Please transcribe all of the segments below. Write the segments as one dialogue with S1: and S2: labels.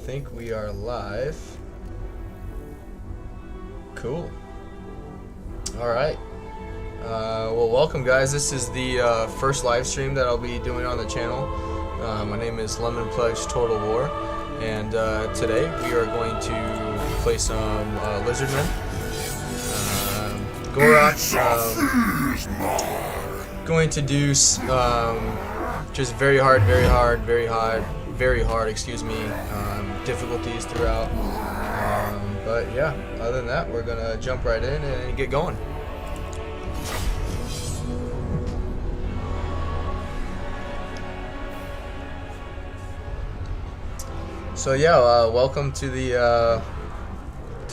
S1: think we are live. Cool. Alright. Well, welcome guys. This is the first live stream that I'll be doing on the channel. My name is Lemon Pledge Total War, and today we are going to play some Lizardmen. Gorok, going to do just very hard, excuse me, difficulties throughout. But yeah, other than that, we're gonna jump right in and get going. So yeah, welcome to the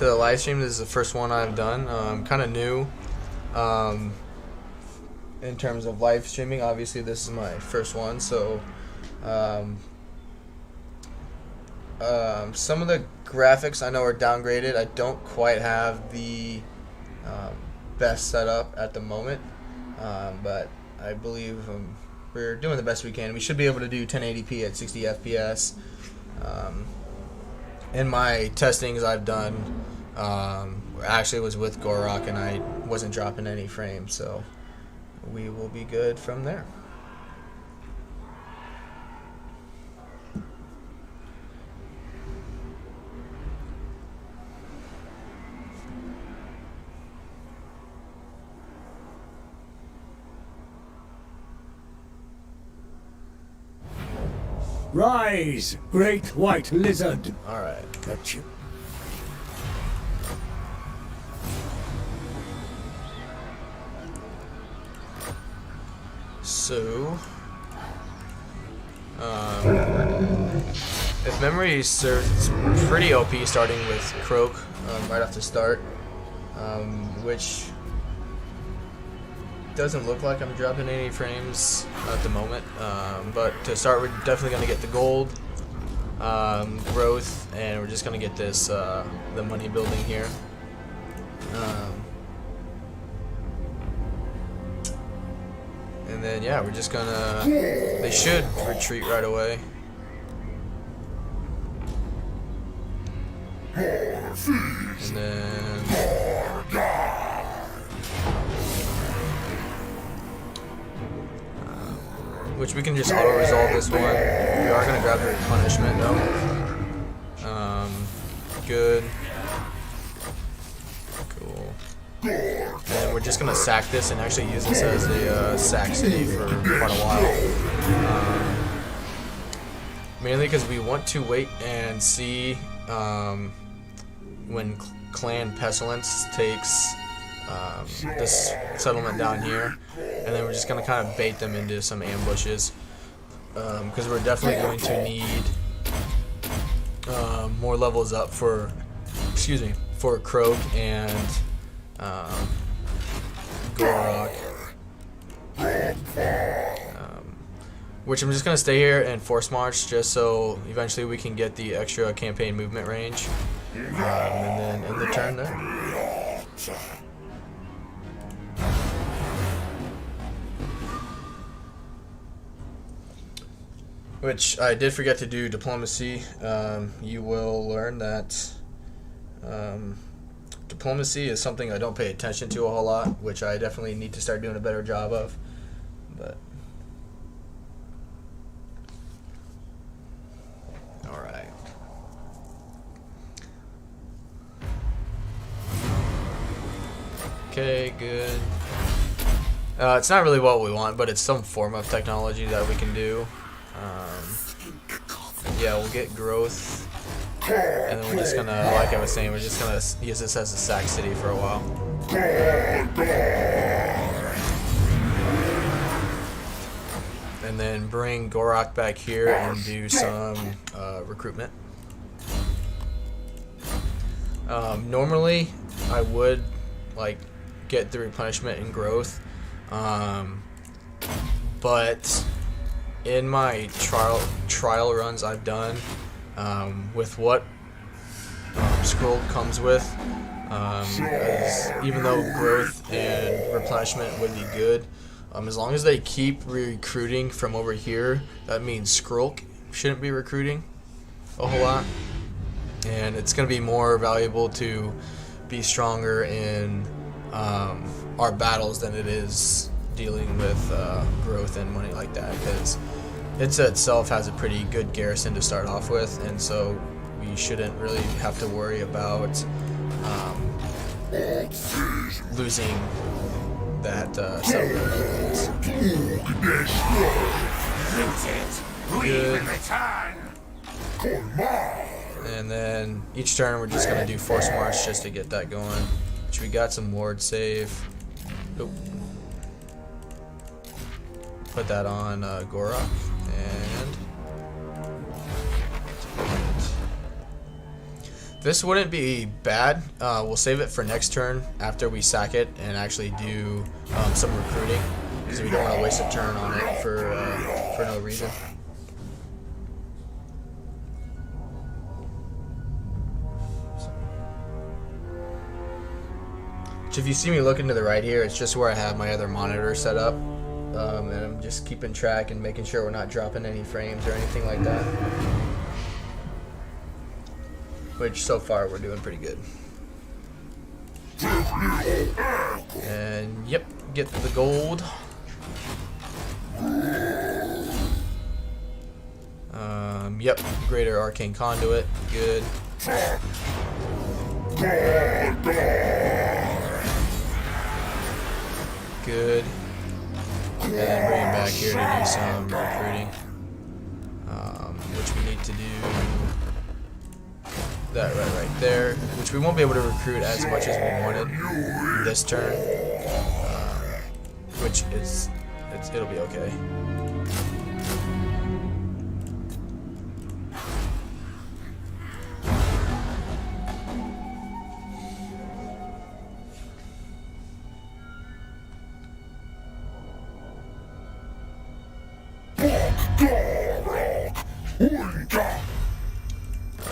S1: live stream. This is the first one I've done. Kind of new in terms of live streaming. Obviously, this is my first one, so some of the graphics I know are downgraded. I don't quite have the best setup at the moment, but I believe we're doing the best we can. We should be able to do 1080p at 60 FPS. In my testings I've done, actually was with Gorok, and I wasn't dropping any frames, so we will be good from there.
S2: Rise, great white lizard!
S1: Alright.
S2: Got you.
S1: So, if memory serves, it's pretty OP starting with Croak right off the start, which doesn't look like I'm dropping any frames at the moment, but to start, we're definitely going to get the gold growth, and we're just going to get this the money building here. And then yeah, we're just gonna, they should retreat right away. And then which we can just auto resolve this one. We are gonna grab the punishment though. Good. Cool. And we're just gonna sack this and actually use this as a sack city for quite a while. Mainly because we want to wait and see when Clan Pestilence takes this settlement down here, and then we're just gonna kind of bait them into some ambushes, because we're definitely going to need more levels up for, for Croak and Gorok, which I'm just gonna stay here and force march just so eventually we can get the extra campaign movement range, and then end the turn there. Which I did forget to do diplomacy. You will learn that diplomacy is something I don't pay attention to a whole lot, which I definitely need to start doing a better job of. But alright. Okay, good. It's not really what we want, but it's some form of technology that we can do. Yeah, we'll get growth, and then we're just gonna, like I was saying, we're just gonna use this as a sack city for a while. And then bring Gorok back here and do some recruitment. Normally, I would like get the replenishment and growth, but in my trial runs I've done, with what scroll comes with, even though growth and replenishment would be good, as long as they keep recruiting from over here, that means Skrulk shouldn't be recruiting a whole lot. and it's going to be more valuable to be stronger in our battles than it is dealing with growth and money like that, because Itza itself has a pretty good garrison to start off with, and so we shouldn't really have to worry about losing that settlement. Good. And then each turn we're just gonna do force march just to get that going. Which we got some ward save. Oop. Put that on Gora, and this wouldn't be bad. We'll save it for next turn after we sack it and actually do some recruiting, because we don't want to waste a turn on it for no reason. So if you see me looking to the right here, it's just where I have my other monitor set up, and I'm just keeping track and making sure we're not dropping any frames or anything like that. Which so far we're doing pretty good. And yep, get the gold. Yep, greater arcane conduit, good. Good. And then bring it back here to do some recruiting, which we need to do that right there, which we won't be able to recruit as much as we wanted this turn, which it'll be okay.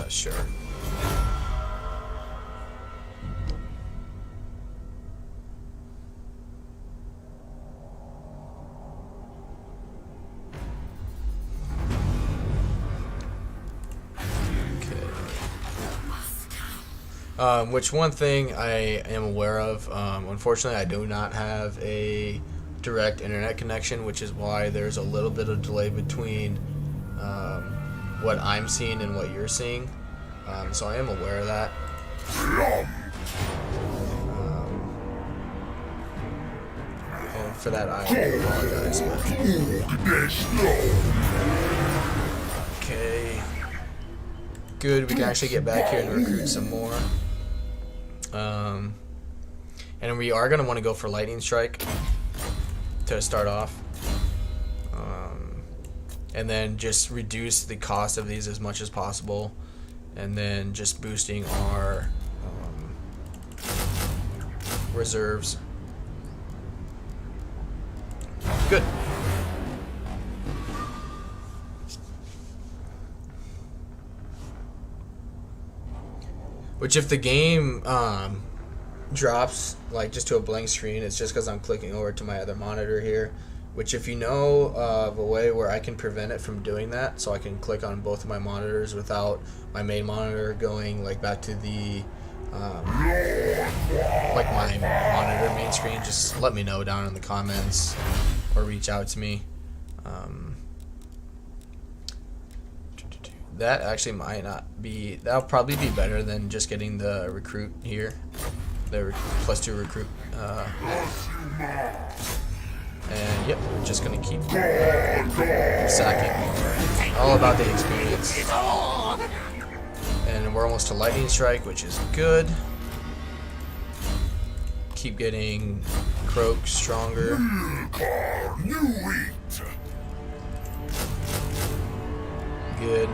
S1: Sure. Which one thing I am aware of, unfortunately I do not have a direct internet connection, which is why there's a little bit of delay between what I'm seeing and what you're seeing. So I am aware of that. And for that I apologize. Okay. Good, we can actually get back here and recruit some more. And we are going to want to go for lightning strike to start off. And then just reduce the cost of these as much as possible, and then just boosting our reserves. Good. Which if the game drops like just to a blank screen, it's just because I'm clicking over to my other monitor here. Which if you know of a way where I can prevent it from doing that, so I can click on both of my monitors without my main monitor going like back to the like my monitor main screen, just let me know down in the comments or reach out to me. That actually might not be, that'll probably be better than just getting the recruit here, the +2 recruit. And yep, we're just gonna keep sacking. All about the experience. And we're almost to lightning strike, which is good. Keep getting Croak stronger. Good.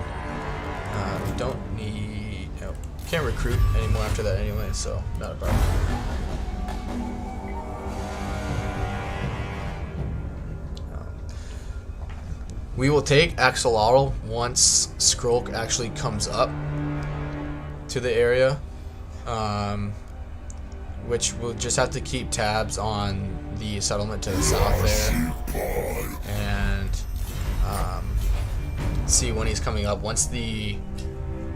S1: We don't need, no, can't recruit anymore after that anyway, so not a problem. We will take Axolotl once Skrulk actually comes up to the area, which we'll just have to keep tabs on the settlement to the south there, and see when he's coming up. Once the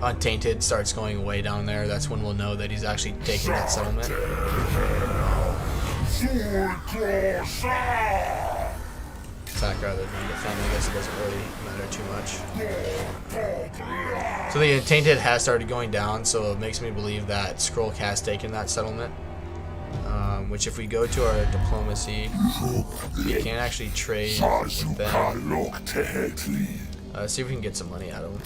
S1: Untainted starts going way down there, that's when we'll know that he's actually taking that settlement. Attack rather than defend. I guess it doesn't really matter too much. So the Untainted has started going down, so it makes me believe that Skrull has taken that settlement. Which if we go to our diplomacy, we can actually trade with them. See if we can get some money out of them.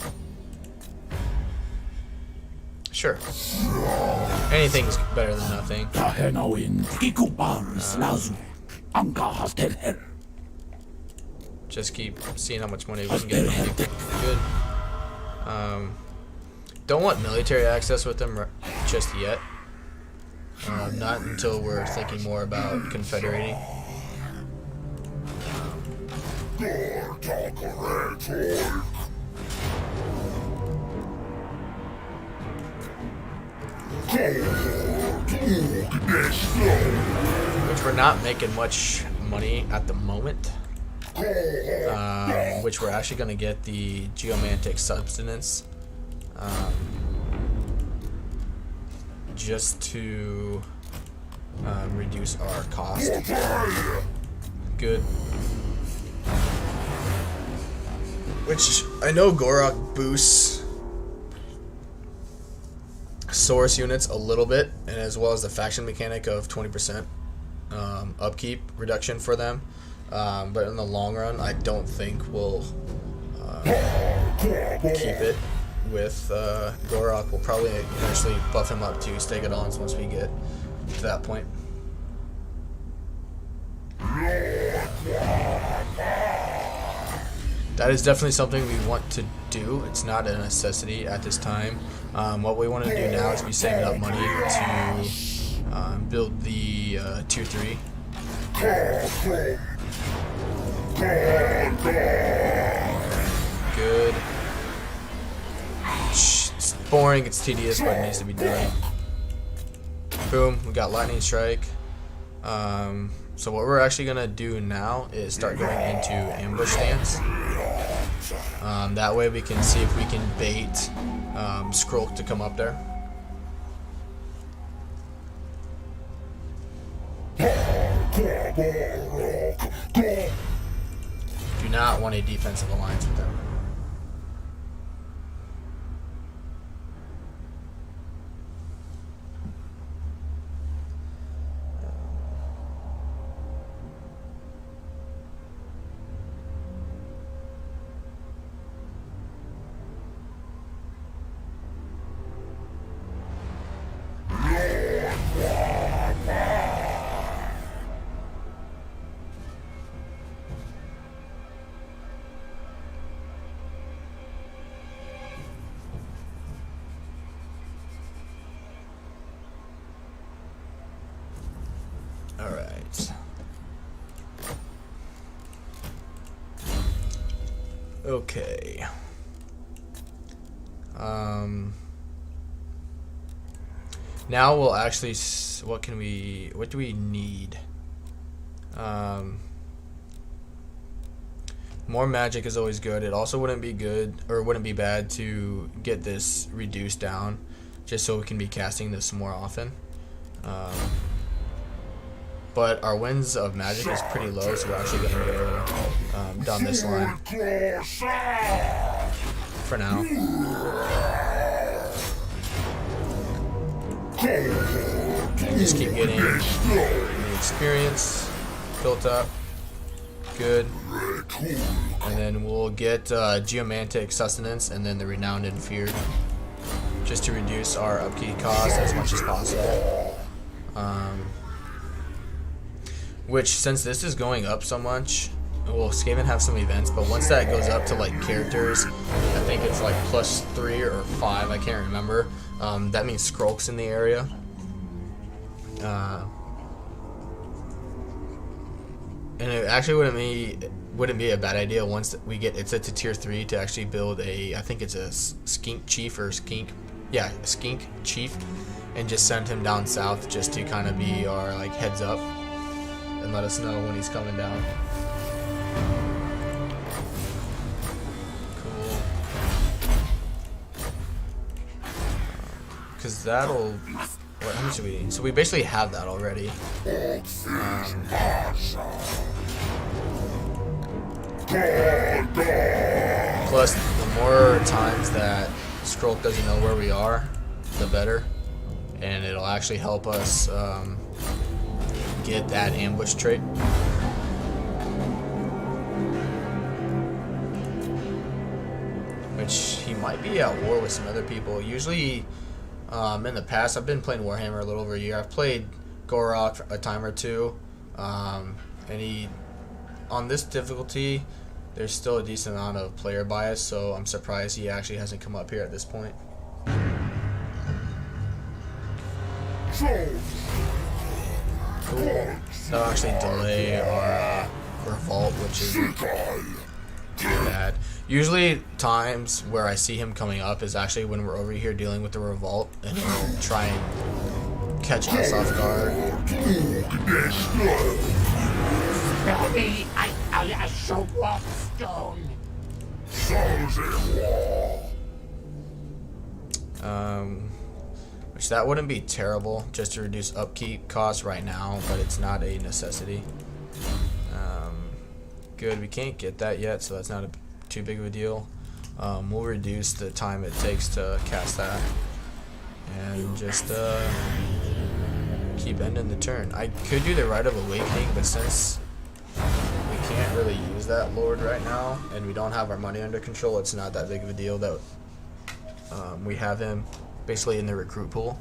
S1: Sure. Anything's better than nothing. Just keep seeing how much money we can get from people. Good. Don't want military access with them just yet. Not until we're thinking more about confederating. Which we're not making much money at the moment. Which we're actually going to get the geomantic substance. Just to reduce our cost. Good. Which I know Gorok boosts source units a little bit, and as well as the faction mechanic of 20% upkeep reduction for them. But in the long run, I don't think we'll keep it with Gorok. We'll probably eventually buff him up to Stegodons once we get to that point. That is definitely something we want to do. It's not a necessity at this time. What we want to do now is be saving up money to build the tier 3. Good. It's boring, it's tedious, but it needs to be done. Boom, we got lightning strike. So what we're actually gonna do now is start going into ambush stance. That way we can see if we can bait Skrull to come up there. Do not want a defensive alliance with them. Alright. Okay. Now we'll actually, what do we need? More magic is always good. It also wouldn't be good, or wouldn't be bad to get this reduced down, just so we can be casting this more often. But our winds of magic is pretty low, so we're actually going to go down this line for now. Just keep getting the experience built up. Good. And then we'll get geomantic sustenance and then the renowned and feared, just to reduce our upkeep cost as much as possible. Which, since this is going up so much, well, Skaven have some events, but once that goes up to like characters, I think it's like +3 or 5, I can't remember. That means Skrulk's in the area. And it actually wouldn't be a bad idea once we get it set to tier 3 to actually build a, I think it's a skink chief or skink chief, and just send him down south just to kind of be our like heads up and let us know when he's coming down. Cool. because that'll. What, how much do we need? So we basically have that already. Plus, the more times that Skrull doesn't know where we are, the better, and it'll actually help us get that ambush trait. Which he might be at war with some other people. Usually, in the past, I've been playing Warhammer a little over a year. I've played Gorok a time or two, and on this difficulty, there's still a decent amount of player bias, so I'm surprised he actually hasn't come up here at this point. Cool. That'll actually delay our revolt, which is bad. Usually times where I see him coming up is actually when we're over here dealing with the revolt, and he'll try and catch us off guard. Which that wouldn't be terrible, just to reduce upkeep costs right now, but it's not a necessity. Good, we can't get that yet, so that's not too big of a deal. We'll reduce the time it takes to cast that, and just keep ending the turn. I could do the Rite of Awakening, but since we can't really use that Lord right now, and we don't have our money under control, it's not that big of a deal that we have him basically in the recruit pool.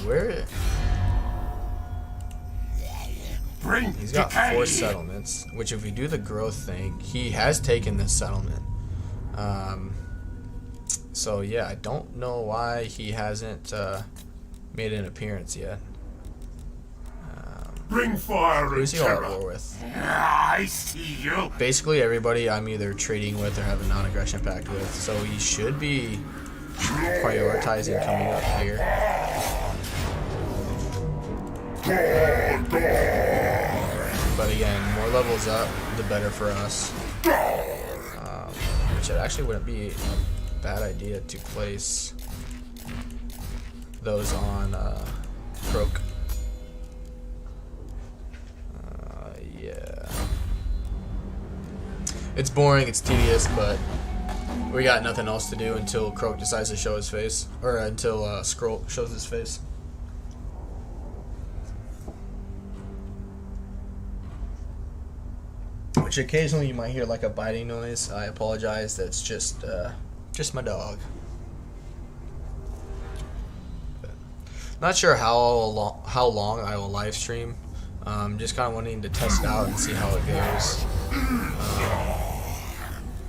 S1: Where? He's got 4 settlements, which if we do the growth thing, he has taken this settlement. So yeah, I don't know why he hasn't made an appearance yet.
S2: Bring fire
S1: who's he all at war with?
S2: I see you.
S1: Basically everybody I'm either trading with or have a non-aggression pact with, so he should be prioritizing coming up here. But again, more levels up, the better for us. Which it actually wouldn't be a bad idea to place those on Croak. Yeah. It's boring, it's tedious, but we got nothing else to do until Croak decides to show his face, or until Skrull shows his face. Which occasionally you might hear like a biting noise. I apologize. That's just my dog. But not sure how long I will live stream. Just kind of wanting to test it out and see how it goes.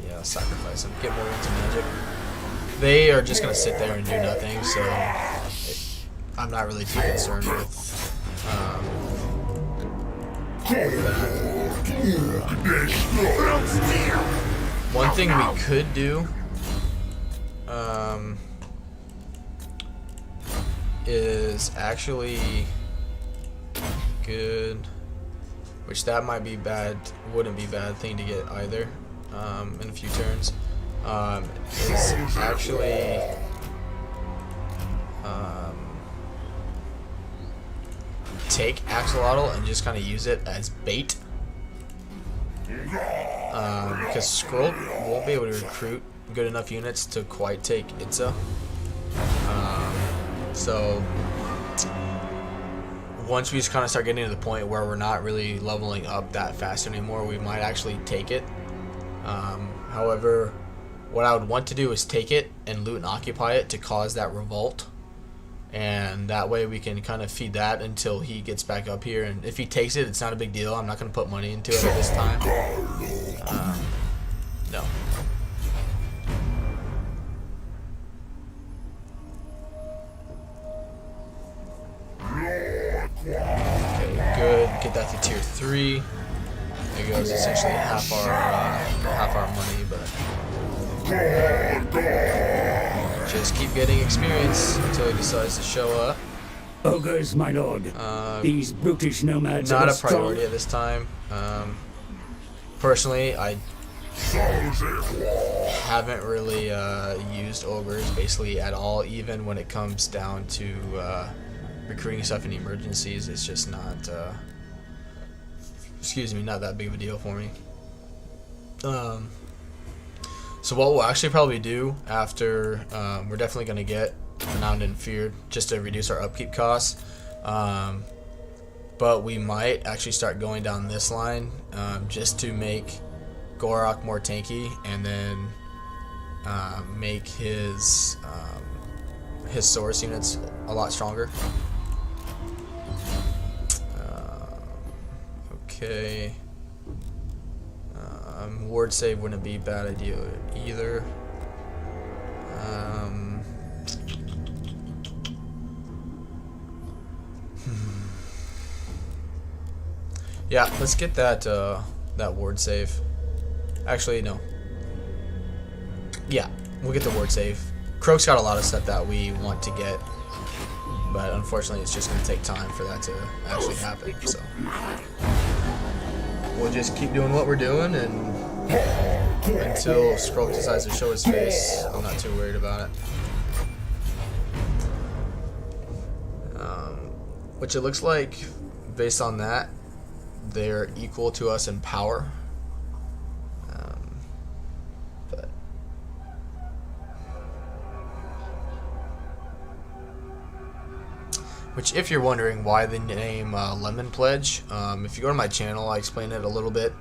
S1: Yeah, sacrifice them. Get more into magic. They are just gonna sit there and do nothing. So I'm not really too concerned with that. One thing we could do is actually good, which that might be bad, wouldn't be a bad thing to get either in a few turns, is actually take Axolotl and just kind of use it as bait. Because Skrull won't be able to recruit good enough units to quite take Itza. So once we just kind of start getting to the point where we're not really leveling up that fast anymore, we might actually take it. However, what I would want to do is take it and loot and occupy it to cause that revolt. And that way we can kind of feed that until he gets back up here. And if he takes it, it's not a big deal. I'm not going to put money into it at this time. No. Okay, good. Get that to tier 3. There goes essentially half our money, but Just keep getting experience until he decides to show up.
S3: Ogres, my lord. These brutish nomads are
S1: Not a
S3: strong.
S1: priority at this time. Personally, I haven't really used ogres basically at all, even when it comes down to recruiting stuff in emergencies. It's just not, not that big of a deal for me. So what we'll actually probably do after, we're definitely going to get Renowned and Feared just to reduce our upkeep costs. But we might actually start going down this line just to make Gorok more tanky, and then make his source units a lot stronger. Okay. Ward save wouldn't be a bad idea either. Yeah, let's get that that ward save. Actually, no. Yeah, we'll get the ward save. Croak's got a lot of stuff that we want to get, but unfortunately it's just going to take time for that to actually happen, so we'll just keep doing what we're doing, and until Skrull decides to show his face, I'm not too worried about it. Which it looks like, based on that, they're equal to us in power. But which, if you're wondering why the name Lemon Pledge, if you go to my channel, I explain it a little bit,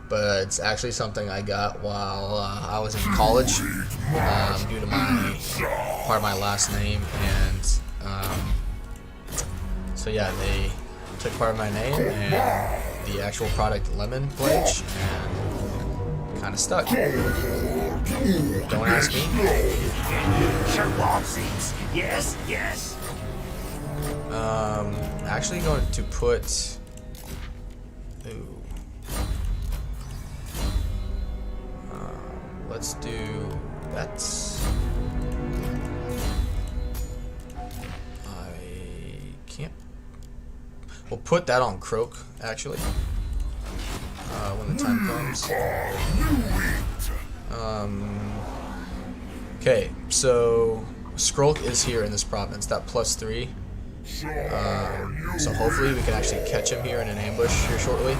S1: but it's actually something I got while I was in college, due to my part of my last name, and so yeah, they took part of my name and the actual product Lemon Pledge, and kind of stuck. Don't ask me.
S2: Yes, yes.
S1: Actually going to put. Ooh. Let's do. That's. I can't. We'll put that on Croak, actually, when the time comes. Okay, so Skrulk is here in this province, that +3. So hopefully we can actually catch him here in an ambush here shortly.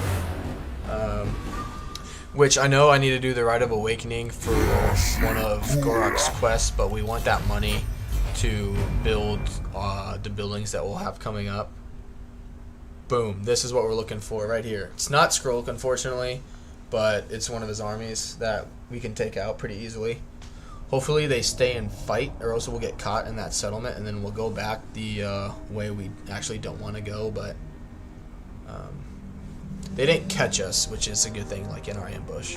S1: Which I know I need to do the Rite of Awakening for one of Gorok's quests, but we want that money to build the buildings that we'll have coming up. Boom, this is what we're looking for right here. It's not Skrulk, unfortunately, but it's one of his armies that we can take out pretty easily. Hopefully they stay and fight, or else we'll get caught in that settlement, and then we'll go back the way we actually don't want to go, but they didn't catch us, which is a good thing, like in our ambush.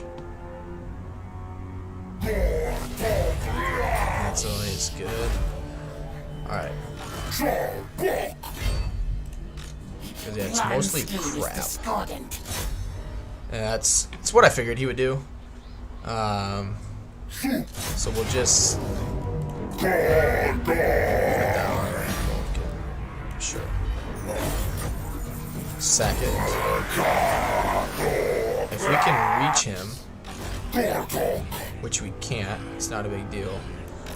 S1: That's always good. Alright. Because yeah, it's mostly crap. And that's what I figured he would do. So we'll just put that on. Sure. Second. If we can reach him, which we can't, it's not a big deal.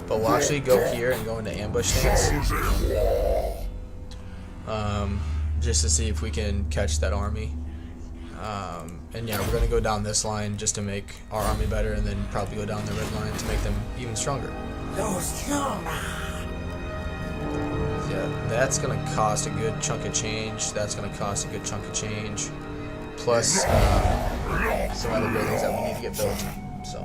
S1: But we'll actually go here and go into ambush stance. Just to see if we can catch that army. And yeah, we're going to go down this line just to make our army better, and then probably go down the red line to make them even stronger. Yeah, that's going to cost a good chunk of change. That's going to cost a good chunk of change. Plus some other buildings that we need to get built. So.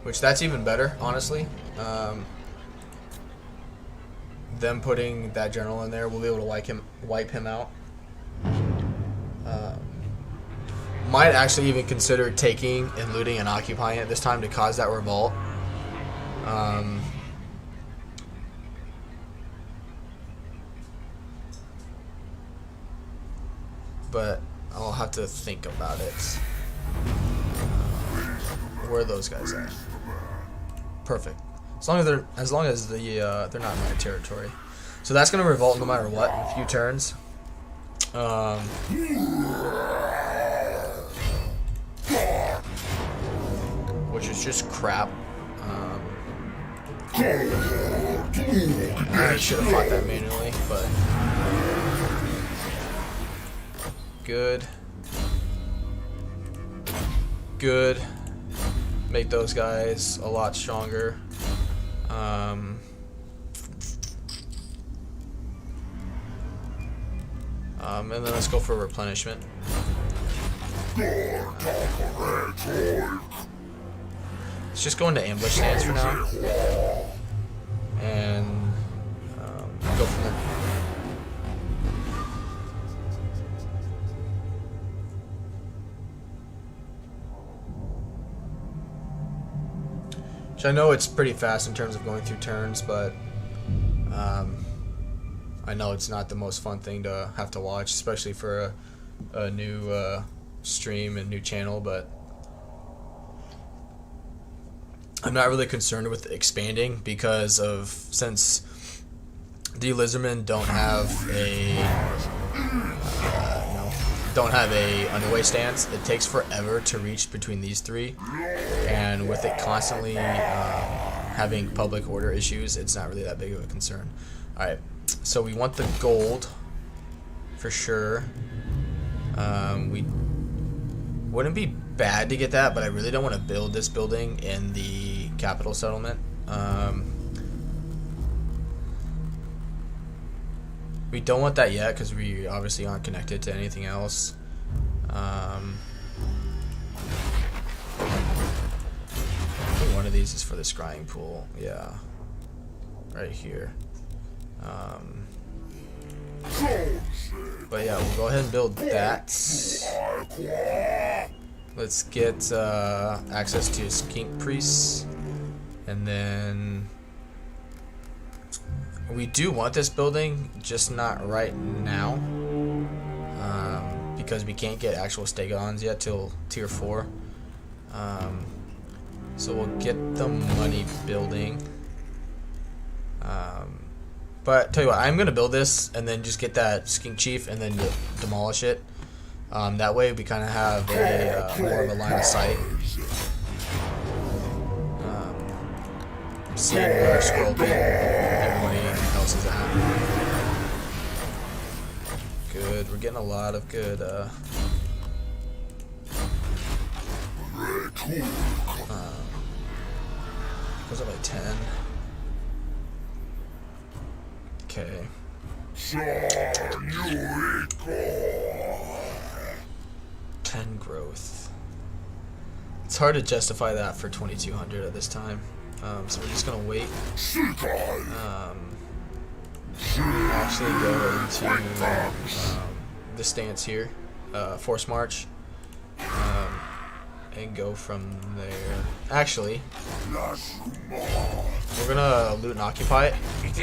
S1: Which, that's even better, honestly. Them putting that general in there, we'll be able to wipe him out. Might actually even consider taking and looting and occupying it this time to cause that revolt. But I'll have to think about it. Where are those guys at? Perfect. As long as they're not in my territory. So that's gonna revolt no matter what in a few turns. Which is just crap. I should have fought that manually, but good. Good. Make those guys a lot stronger. And then let's go for replenishment. Let's just go into ambush stance for now. And go from there. Which I know it's pretty fast in terms of going through turns, but I know it's not the most fun thing to have to watch, especially for a new stream and new channel, but I'm not really concerned with expanding because since the Lizardmen don't have a underway stance, it takes forever to reach between these three, and with it constantly having public order issues, it's not really that big of a concern. Alright, so we want the gold for sure. We wouldn't be bad to get that, but I really don't want to build this building in the capital settlement. We don't want that yet because we obviously aren't connected to anything else. I think one of these is for the scrying pool. Yeah, right here. But yeah, we'll go ahead and build that. Let's get access to skink priests, and then we do want this building, just not right now, because we can't get actual stegons yet till tier 4. So we'll get the money building. But tell you what, I'm gonna build this and then just get that skink chief and then demolish it. That way we kind of have a more of a line of sight. Seeing where Scroll King everybody else is at. Good, we're getting a lot of good goes up by 10. Okay. 10 growth. It's hard to justify that for 2200 at this time. So we're just gonna wait. Actually go into the stance here, force march, and go from there. Actually, we're gonna loot and occupy it, and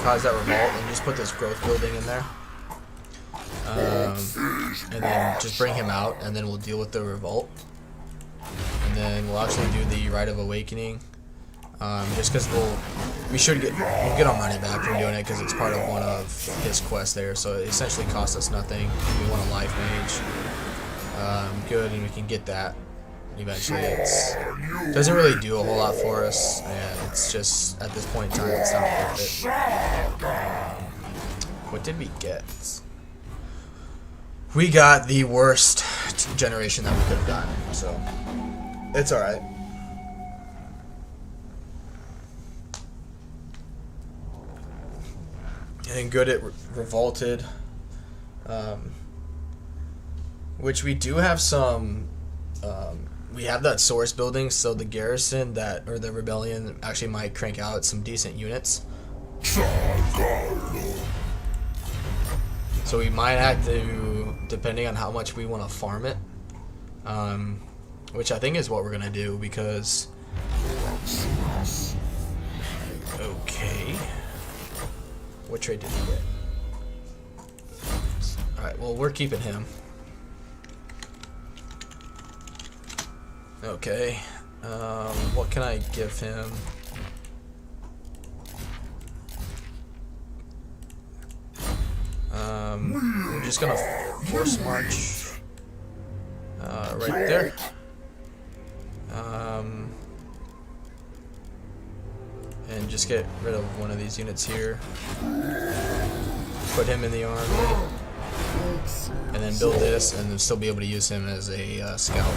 S1: cause that revolt, and just put this growth building in there, and then just bring him out, and then we'll deal with the revolt, and then we'll actually do the Rite of Awakening, just because we'll get our money back from doing it, because it's part of one of his quests there, so it essentially costs us nothing. We want a life mage. Good, and we can get that eventually. It doesn't really do a whole lot for us, and it's just, at this point in time, it's not worth it. What did we get? We got the worst generation that we could have gotten, so it's alright. And good, it revolted. Which we do have some, we have that source building, so the garrison or the rebellion actually might crank out some decent units. So we might have to, depending on how much we want to farm it, which I think is what we're going to do, because, okay, what trade did we get? Alright, well, we're keeping him. Okay. What can I give him? We're just gonna force march right there. And just get rid of one of these units here. Put him in the army, and then build this, and then still be able to use him as a scout.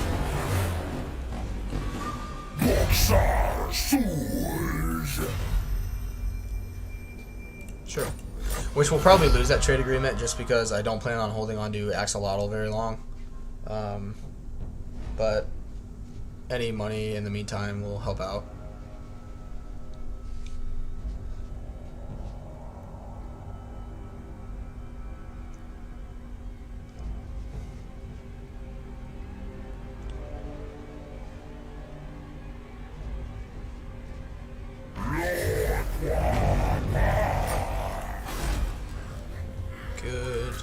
S1: Sure. Which we'll probably lose that trade agreement just because I don't plan on holding on to Axolotl very long. But any money in the meantime will help out. Good.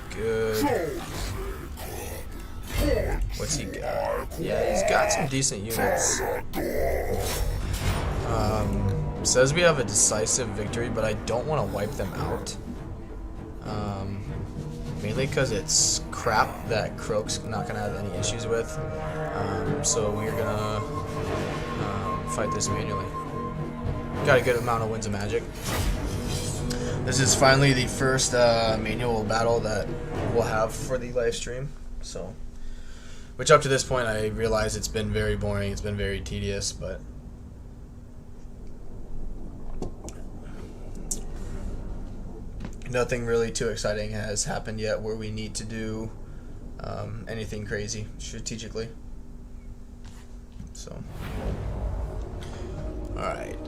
S1: Good. What's he got? Yeah, he's got some decent units. Says we have a decisive victory, but I don't want to wipe them out. Mainly because it's crap that Croak's not going to have any issues with. So we're going to fight this manually. Got a good amount of winds of magic. This is finally the first manual battle that we'll have for the live stream. So, which up to this point I realize it's been very boring, it's been very tedious, but nothing really too exciting has happened yet where we need to do anything crazy strategically. So, alright.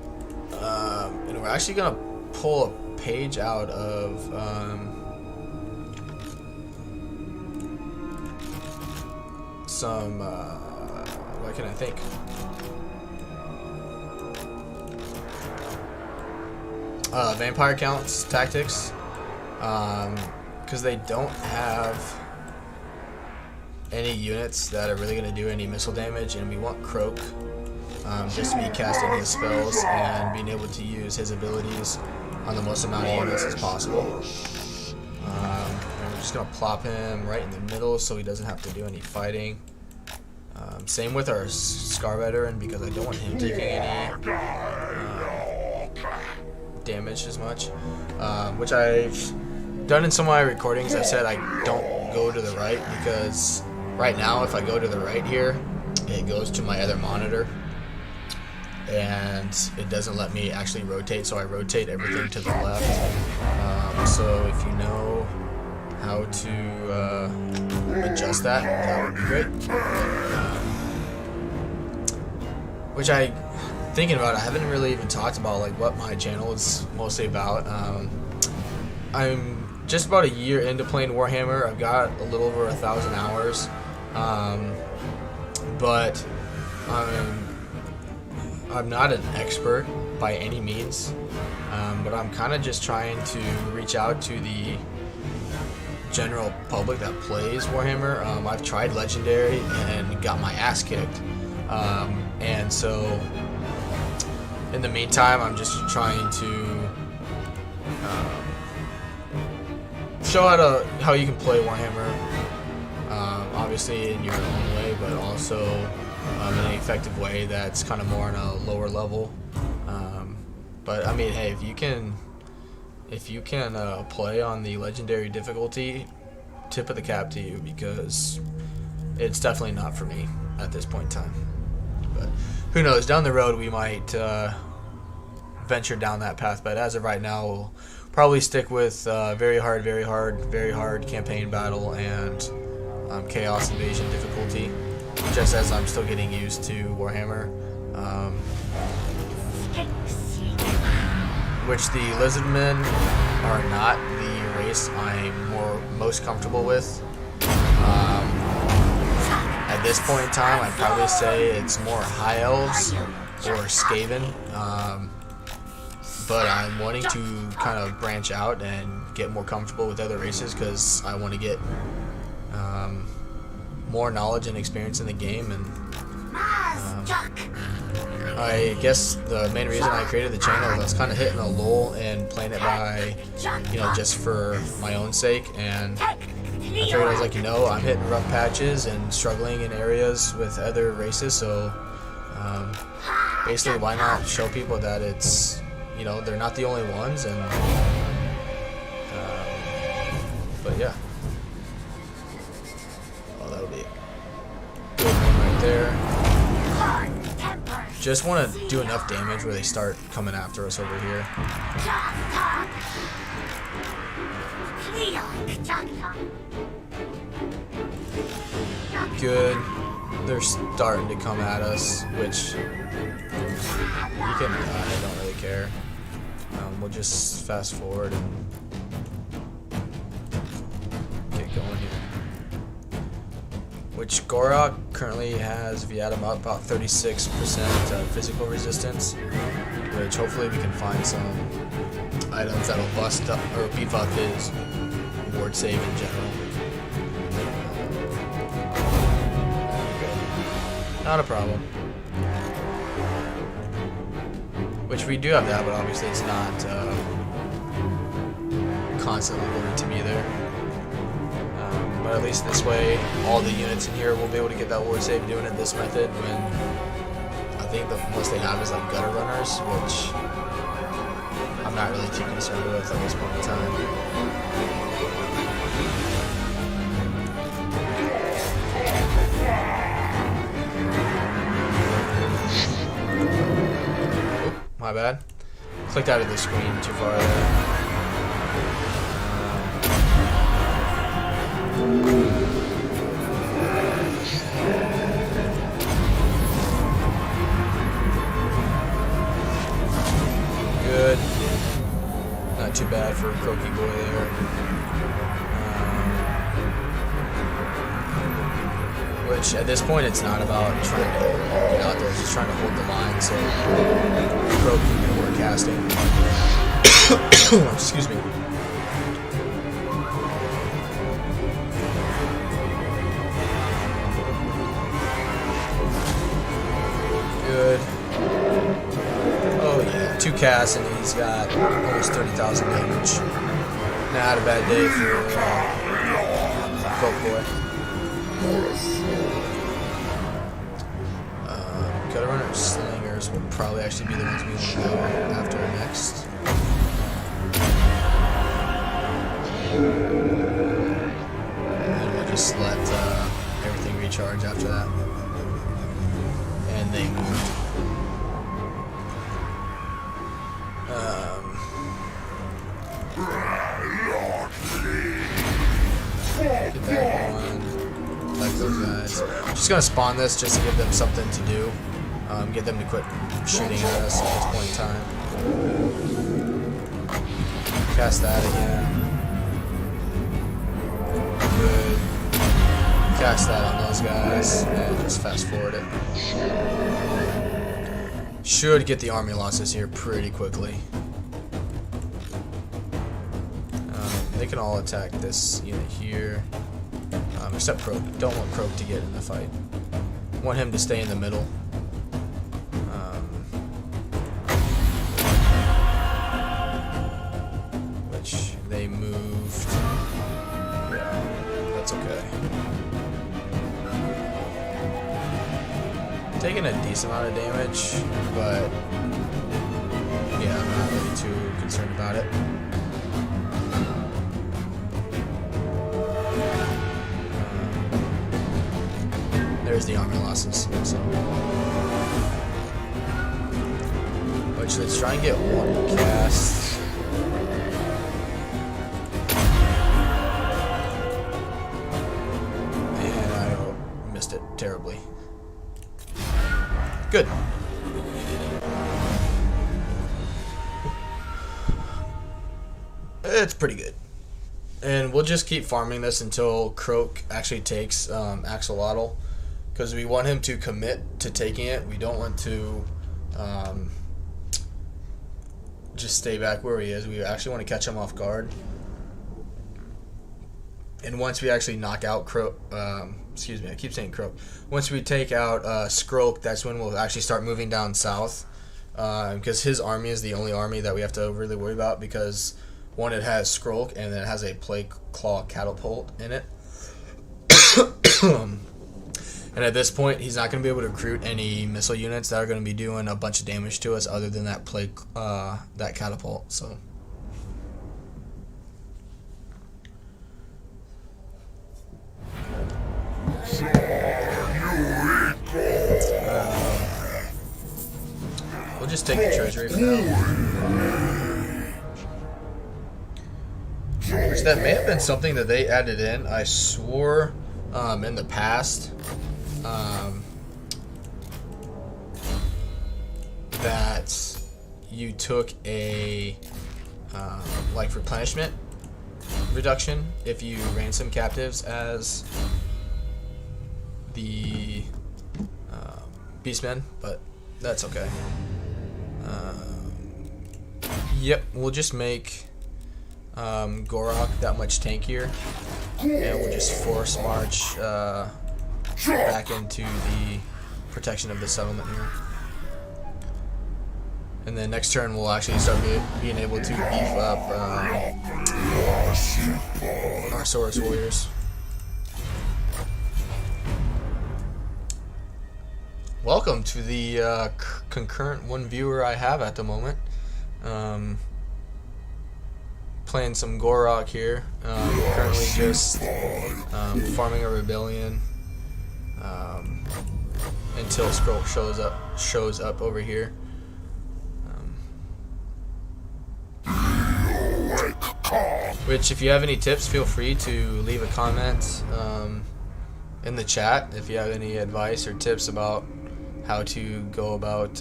S1: And we're actually going to pull a page out of some what can I think? Vampire counts tactics, because they don't have any units that are really going to do any missile damage, and we want Croak just to be casting his spells and being able to use his abilities on the most amount of units as possible. And we're just going to plop him right in the middle so he doesn't have to do any fighting. Same with our Scar Veteran, because I don't want him taking any damage as much. Which I've done in some of my recordings. I've said I don't go to the right because right now if I go to the right here, it goes to my other monitor. And it doesn't let me actually rotate, so I rotate everything to the left. So if you know how to adjust that, that would be great. Which thinking about it, I haven't really even talked about like what my channel is mostly about. I'm just about a year into playing Warhammer. I've got a little over 1,000 hours, but I'm not an expert by any means, but I'm kind of just trying to reach out to the general public that plays Warhammer. I've tried Legendary and got my ass kicked, and so in the meantime I'm just trying to show how you can play Warhammer, obviously in your own way, but also in an effective way that's kind of more on a lower level. But I mean, hey, if you can play on the Legendary difficulty, tip of the cap to you, because it's definitely not for me at this point in time. But who knows, down the road we might venture down that path, but as of right now we'll probably stick with very hard campaign battle and chaos invasion difficulty, just as I'm still getting used to Warhammer, which the Lizardmen are not the race I'm most comfortable with. At this point in time, I'd probably say it's more High Elves or Skaven, but I'm wanting to kind of branch out and get more comfortable with other races because I want to get more knowledge and experience in the game. And I guess the main reason I created the channel is I was kind of hitting a lull and playing it by, just for my own sake. And I figured, I was like, I'm hitting rough patches and struggling in areas with other races, so basically, why not show people that it's, they're not the only ones, and but yeah. Oh, that'll be a good one right there. Just want to do enough damage where they start coming after us over here. Good. They're starting to come at us, which you can. I don't really care. We'll just fast forward and get going here. Which Gorok currently has, if you add them up, about 36% physical resistance. Which hopefully we can find some items that'll bust up or beef up his ward save in general. Not a problem. Which we do have that, but obviously it's not constantly going to be there. But at least this way, all the units in here will be able to get that ward save doing it this method. When I think the most they have is like gutter runners, which I'm not really too concerned with at this point in time. My bad. Clicked out of the screen too far there. Good. Not too bad for a Croaky boy there. Which at this point it's not about trying to get out there, it's just trying to hold the line so Croaky can work casting. Excuse me. Good. Oh yeah, 2 casts and he's got almost 30,000 damage. Not a bad day for Croak boy. Gutter runners, slingers will probably actually be the ones we want to go after next. And we'll just let everything recharge after that. And they moved. Get that going. Like those guys. Just gonna spawn this just to give them something to do. Get them to quit shooting at us at this point in time. Cast that again. Good. Cast that on those guys and just fast forward it. Should get the army losses here pretty quickly. They can all attack this unit here. Except Croak. Don't want Croak to get in the fight. Want him to stay in the middle. Which they moved. Yeah, that's okay. Taking a decent amount of damage, but yeah, I'm not really too concerned about it. There's the armor losses. So, which let's try and get one cast. And I missed it terribly. Good. It's pretty good. And we'll just keep farming this until Croak actually takes Axolotl. Because we want him to commit to taking it. We don't want to just stay back where he is. We actually want to catch him off guard. And once we actually knock out excuse me, I keep saying Croak. Once we take out Skrulk, that's when we'll actually start moving down south. Because his army is the only army that we have to really worry about, because one, it has Skrulk, and it has a Plague Claw catapult in it. And at this point, he's not going to be able to recruit any missile units that are going to be doing a bunch of damage to us other than that that catapult. So we'll just take the treasury for now. Which that may have been something that they added in. I swore in the past that you took a like replenishment reduction if you ransom captives as the beastmen, but that's okay. Yep, we'll just make Gorok that much tankier, and we'll just force march back into the protection of the settlement here. And then next turn we'll actually start being able to beef up our Saurus warriors. Welcome to the concurrent one viewer I have at the moment. Playing some Gorok here. Currently just farming a rebellion until Skrulk shows up over here. Which, if you have any tips, feel free to leave a comment in the chat if you have any advice or tips about how to go about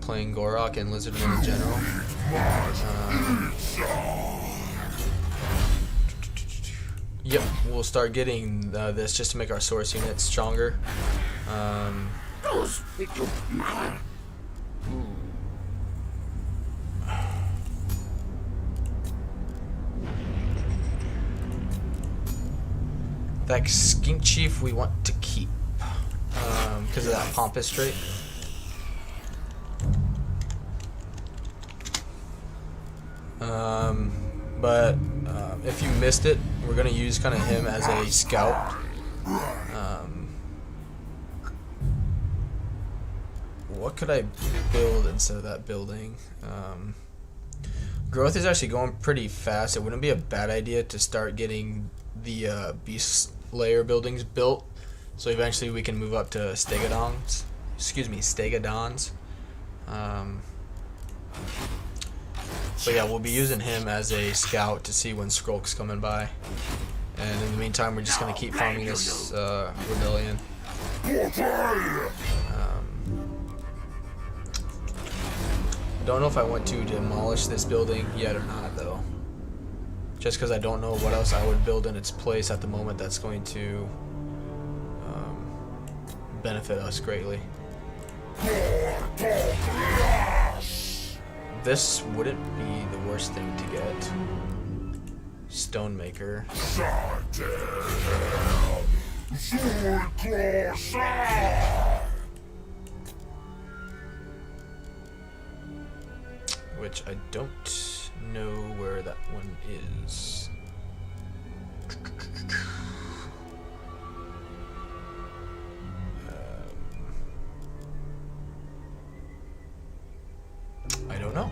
S1: playing Gorok and Lizardmen in general. Yep, we'll start getting this just to make our source units stronger. That Skink Chief we want to keep because of that pompous trait. But if you missed it, we're gonna use kind of him as a scout. What could I build instead of that building? Growth is actually going pretty fast. It wouldn't be a bad idea to start getting the beast layer buildings built, so eventually we can move up to Stegodons. So yeah, we'll be using him as a scout to see when Skrulk's coming by, and in the meantime we're just gonna keep farming this rebellion. Don't know if I want to demolish this building yet or not though, just because I don't know what else I would build in its place at the moment that's going to benefit us greatly. This wouldn't be the worst thing to get. Stonemaker. Which I don't know where that one is. I don't know.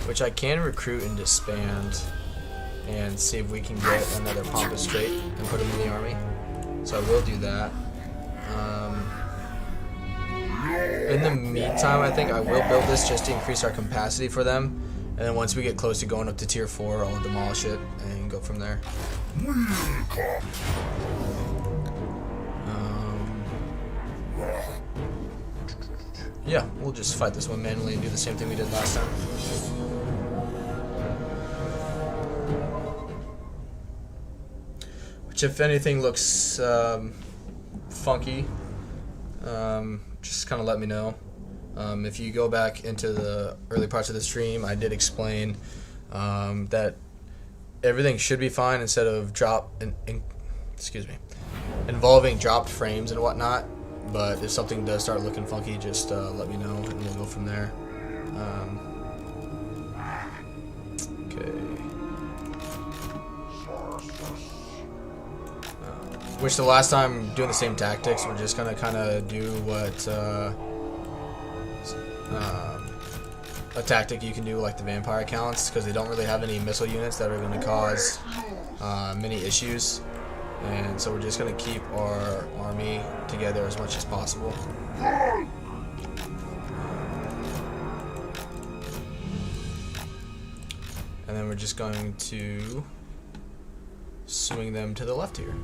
S1: Which I can recruit and disband and see if we can get another pompous trait and put him in the army. So I will do that. In the meantime, I think I will build this just to increase our capacity for them. And then once we get close to going up to tier 4, I'll demolish it and go from there. yeah, we'll just fight this one manually and do the same thing we did last time. Which, if anything, looks funky. Just kind of let me know. If you go back into the early parts of the stream, I did explain that everything should be fine instead of involving dropped frames and whatnot. But if something does start looking funky, just let me know and we'll go from there. Okay. Which the last time doing the same tactics, we're just gonna kind of do what a tactic you can do like the vampire accounts, because they don't really have any missile units that are going to cause many issues, and so we're just going to keep our army together as much as possible. And then we're just going to swing them to the left here.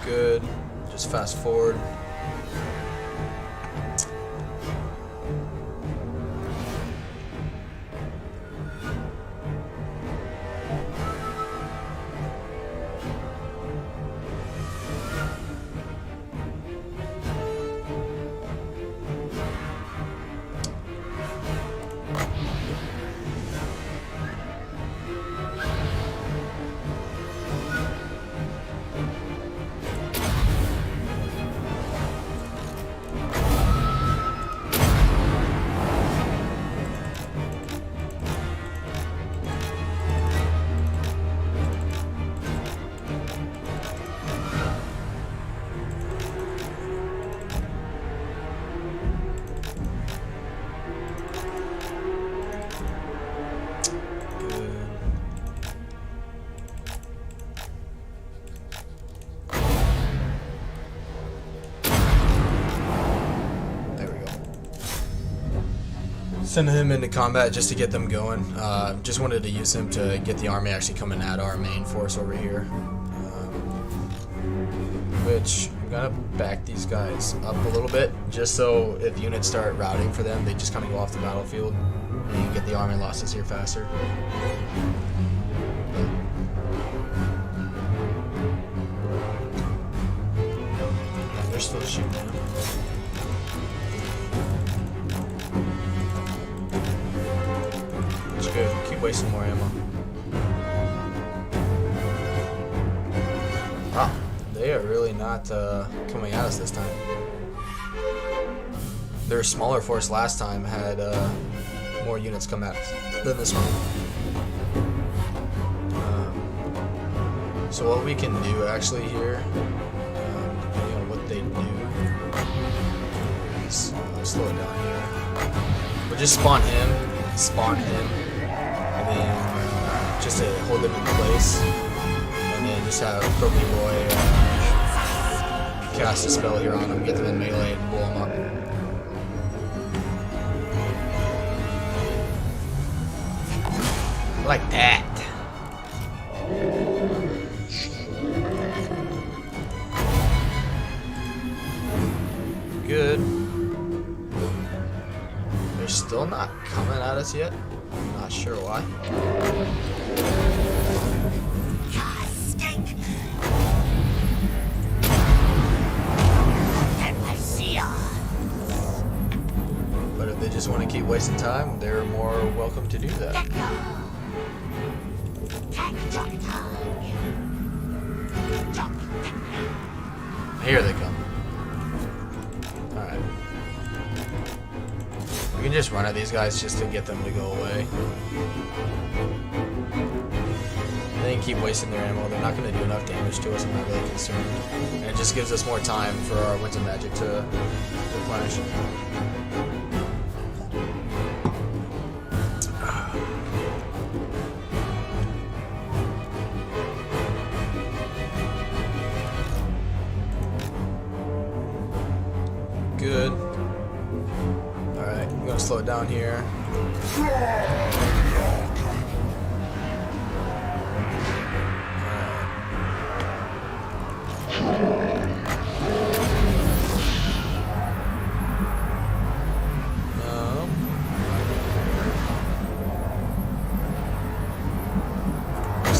S1: Good. Just fast forward. Send him into combat just to get them going. Just wanted to use him to get the army actually coming at our main force over here. Which I'm gonna back these guys up a little bit, just so if units start routing for them, they just kind of go off the battlefield and you can get the army losses here faster. They're still shooting him. Good. Keep wasting more ammo. Wow, they are really not coming at us this time. Their smaller force last time had more units come at us than this one. So what we can do actually here, depending on what they do, is slow it down here. We'll just spawn him, and then just to hold them in place, and then just have Purple Boy cast a spell here on them, get them in melee, and blow them up. Like that. Good. They're still not coming at us yet. Not sure why. But if they just want to keep wasting time, they're more welcome to do that. Here they come. Alright. We can just run at these guys just to get them to go away. They can keep wasting their ammo. They're not going to do enough damage to us. I'm not really concerned. And it just gives us more time for our winds of magic to replenish. Good. Alright, I'm gonna slow it down here.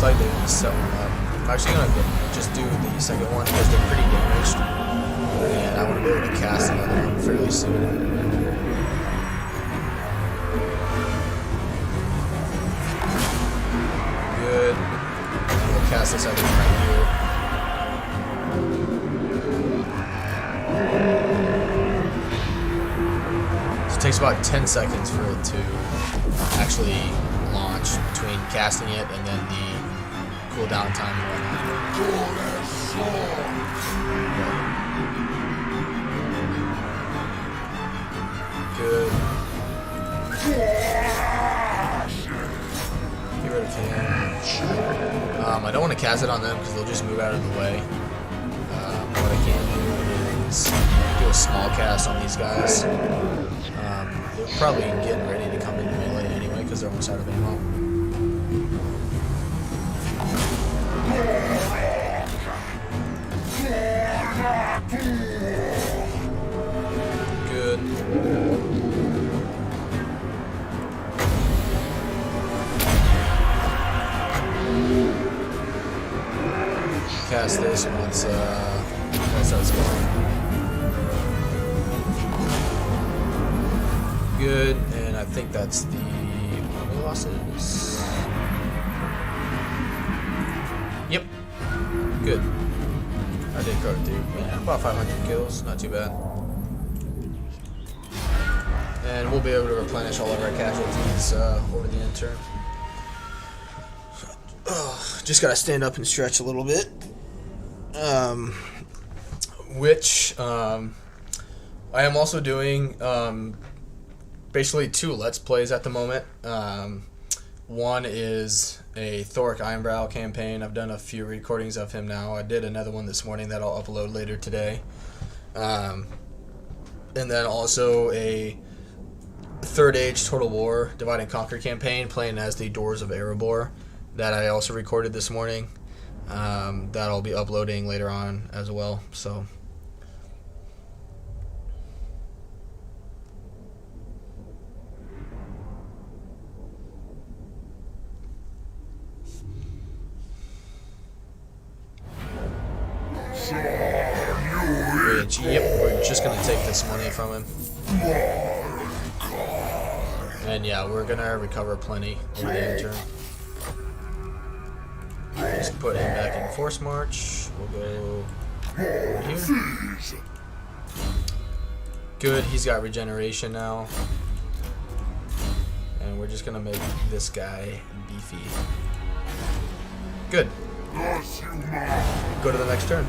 S1: looks like they set one up. I'm actually gonna just do the second one because they're pretty damaged, and I want to be able to cast another one fairly soon. Good. And we'll cast this other one right here. So it takes about 10 seconds for it to actually launch between casting it and then the cooldown time and whatnot. Good. Get rid of him. I don't want to cast it on them because they'll just move out of the way. What I can do is do a small cast on these guys. They're probably getting ready to come into melee anyway because they're almost out of ammo. Good. Cast this once that starts going. Good, and I think that's the losses. Yep. Good. I did go through about 500 kills, not too bad. And we'll be able to replenish all of our casualties over the end turn. Just gotta stand up and stretch a little bit. I am also doing basically 2 Let's Plays at the moment. One is a Thoric Ironbrow campaign. I've done a few recordings of him now. I did another one this morning that I'll upload later today. And then also a Third Age Total War Divide and Conquer campaign playing as the Doors of Erebor that I also recorded this morning. That I'll be uploading later on as well. So yep, we're just gonna take this money from him. And yeah, we're gonna recover plenty over the end turn. Just put him back in Force March. We'll go over here. Good, he's got regeneration now. And we're just gonna make this guy beefy. Good. Go to the next turn.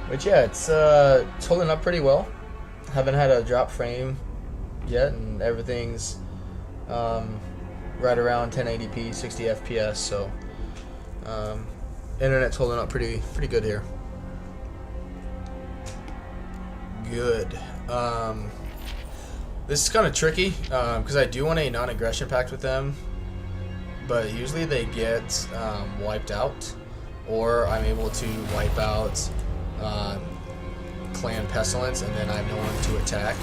S1: But yeah, it's holding up pretty well. Haven't had a drop frame yet, and everything's right around 1080p, 60 FPS. So internet's holding up pretty good here. Good. This is kind of tricky because I do want a non-aggression pact with them, but usually they get wiped out, or I'm able to wipe out Clan Pestilence, and then I have no one to attack.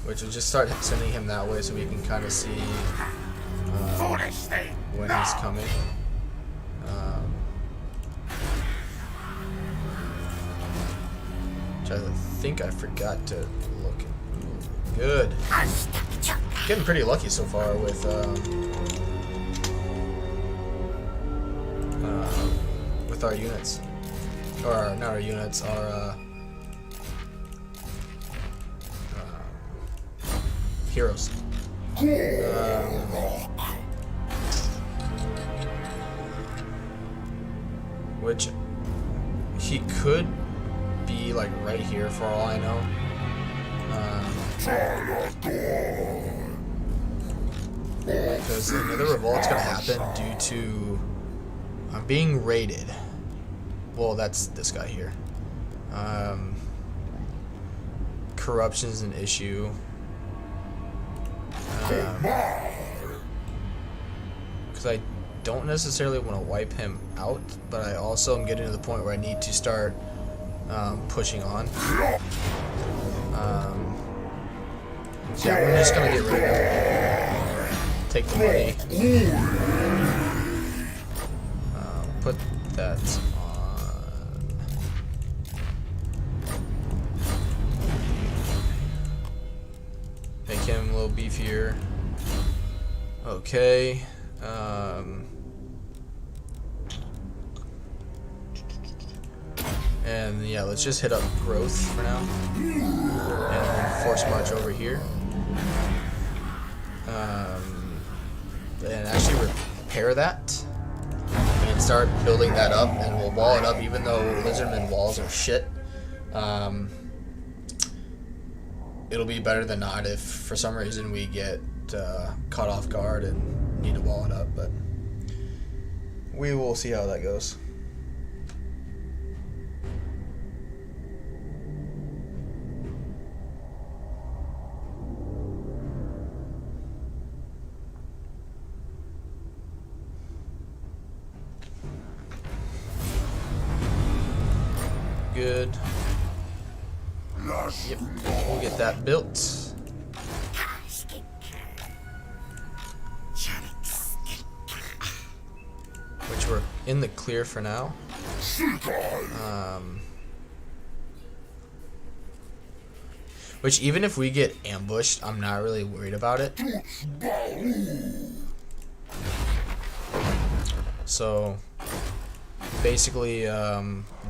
S1: Which will just start sending him that way so we can kind of see when he's coming. Which I think I forgot to look at. Good. Getting pretty lucky so far with our units, or not our units, our heroes. Which he could be like right here for all I know. Because another revolt's gonna happen due to I'm being raided. Well, that's this guy here. Corruption's an issue. Because I don't necessarily want to wipe him out, but I also am getting to the point where I need to start pushing on. So yeah, we're just gonna get rid of him. Take the money. Put that on. Make him a little beefier. Okay. And yeah, let's just hit up growth for now. And then force march over here. And actually repair that. And start building that up, and we'll wall it up even though lizardman walls are shit. It'll be better than not if for some reason we get caught off guard and need to wall it up, but we will see how that goes. Good. Yep, we'll get that built. Which we're in the clear for now. Which even if we get ambushed, I'm not really worried about it. So basically,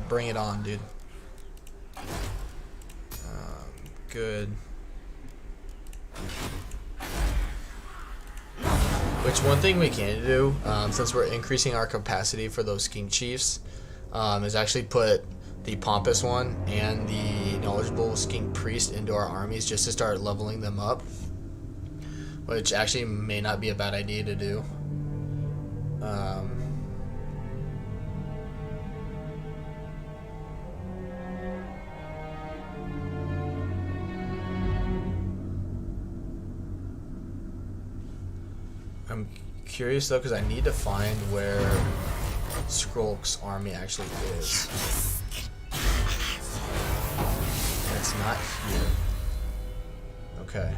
S1: bring it on, dude. Good. Which one thing we can do, since we're increasing our capacity for those king chiefs, is actually put the pompous one and the knowledgeable king priest into our armies just to start leveling them up. Which actually may not be a bad idea to do. I'm curious though, because I need to find where Skrulk's army actually is. And it's not here. Okay.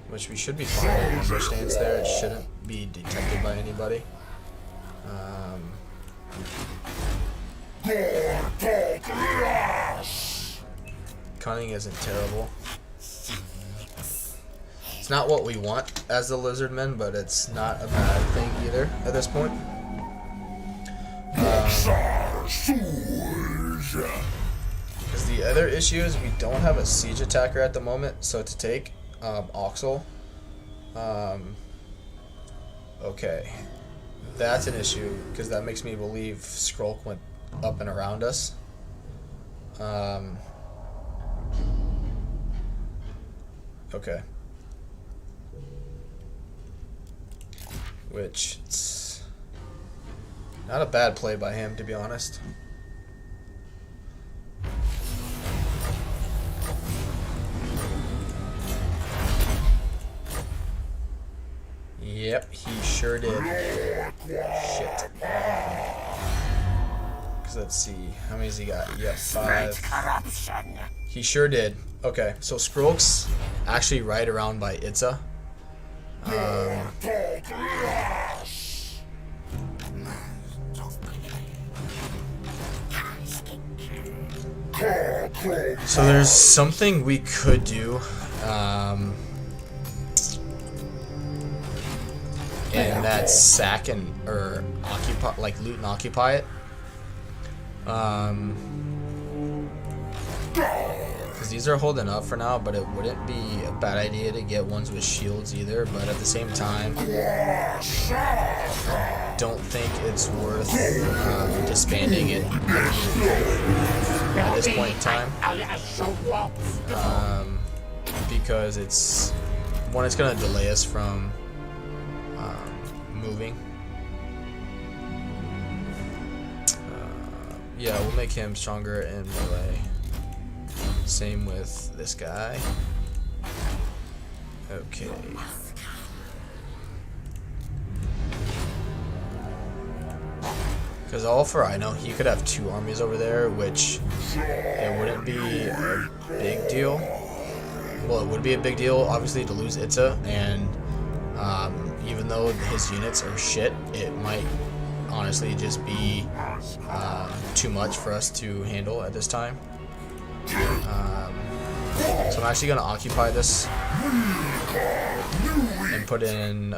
S1: Which we should be fine. Ambush stance there. It shouldn't be detected by anybody. Cunning isn't terrible. It's not what we want as the lizardmen, but it's not a bad thing either at this point. Because the other issue is we don't have a siege attacker at the moment, so to take Oxel. Okay. That's an issue, because that makes me believe Skrulk went up and around us. Okay. Which, it's not a bad play by him, to be honest. Yep, he sure did. Shit. Because let's see, how many has he got? Yep, 5. He sure did. Okay, so Skrulk's actually right around by Itza. So there's something we could do. And that's sack and or occupy, like loot and occupy it. Because these are holding up for now, but it wouldn't be a bad idea to get ones with shields either. But at the same time, I don't think it's worth disbanding it at this point in time. Because it's going to delay us from moving. Yeah, we'll make him stronger in melee. Same with this guy. Okay. Because all for I know, he could have 2 armies over there, which it wouldn't be a big deal. Well, it would be a big deal, obviously, to lose Itza, and even though his units are shit, it might honestly just be too much for us to handle at this time. So I'm actually going to occupy this and put in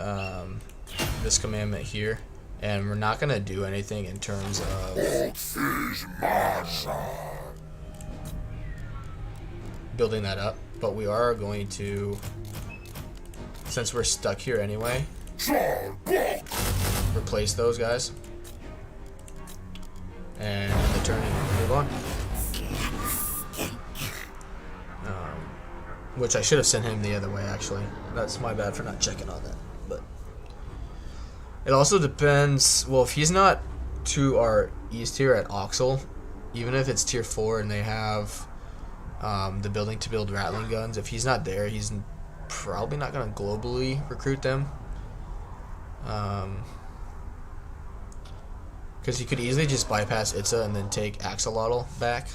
S1: this commandment here. And we're not going to do anything in terms of building that up. But we are going to, since we're stuck here anyway, replace those guys. And the turn and move on. Which I should have sent him the other way, actually. That's my bad for not checking on that. But it also depends. Well, if he's not to our east here at Oxel, even if it's tier 4 and they have the building to build rattling guns, if he's not there, he's probably not going to globally recruit them. Because he could easily just bypass Itza and then take Axolotl back.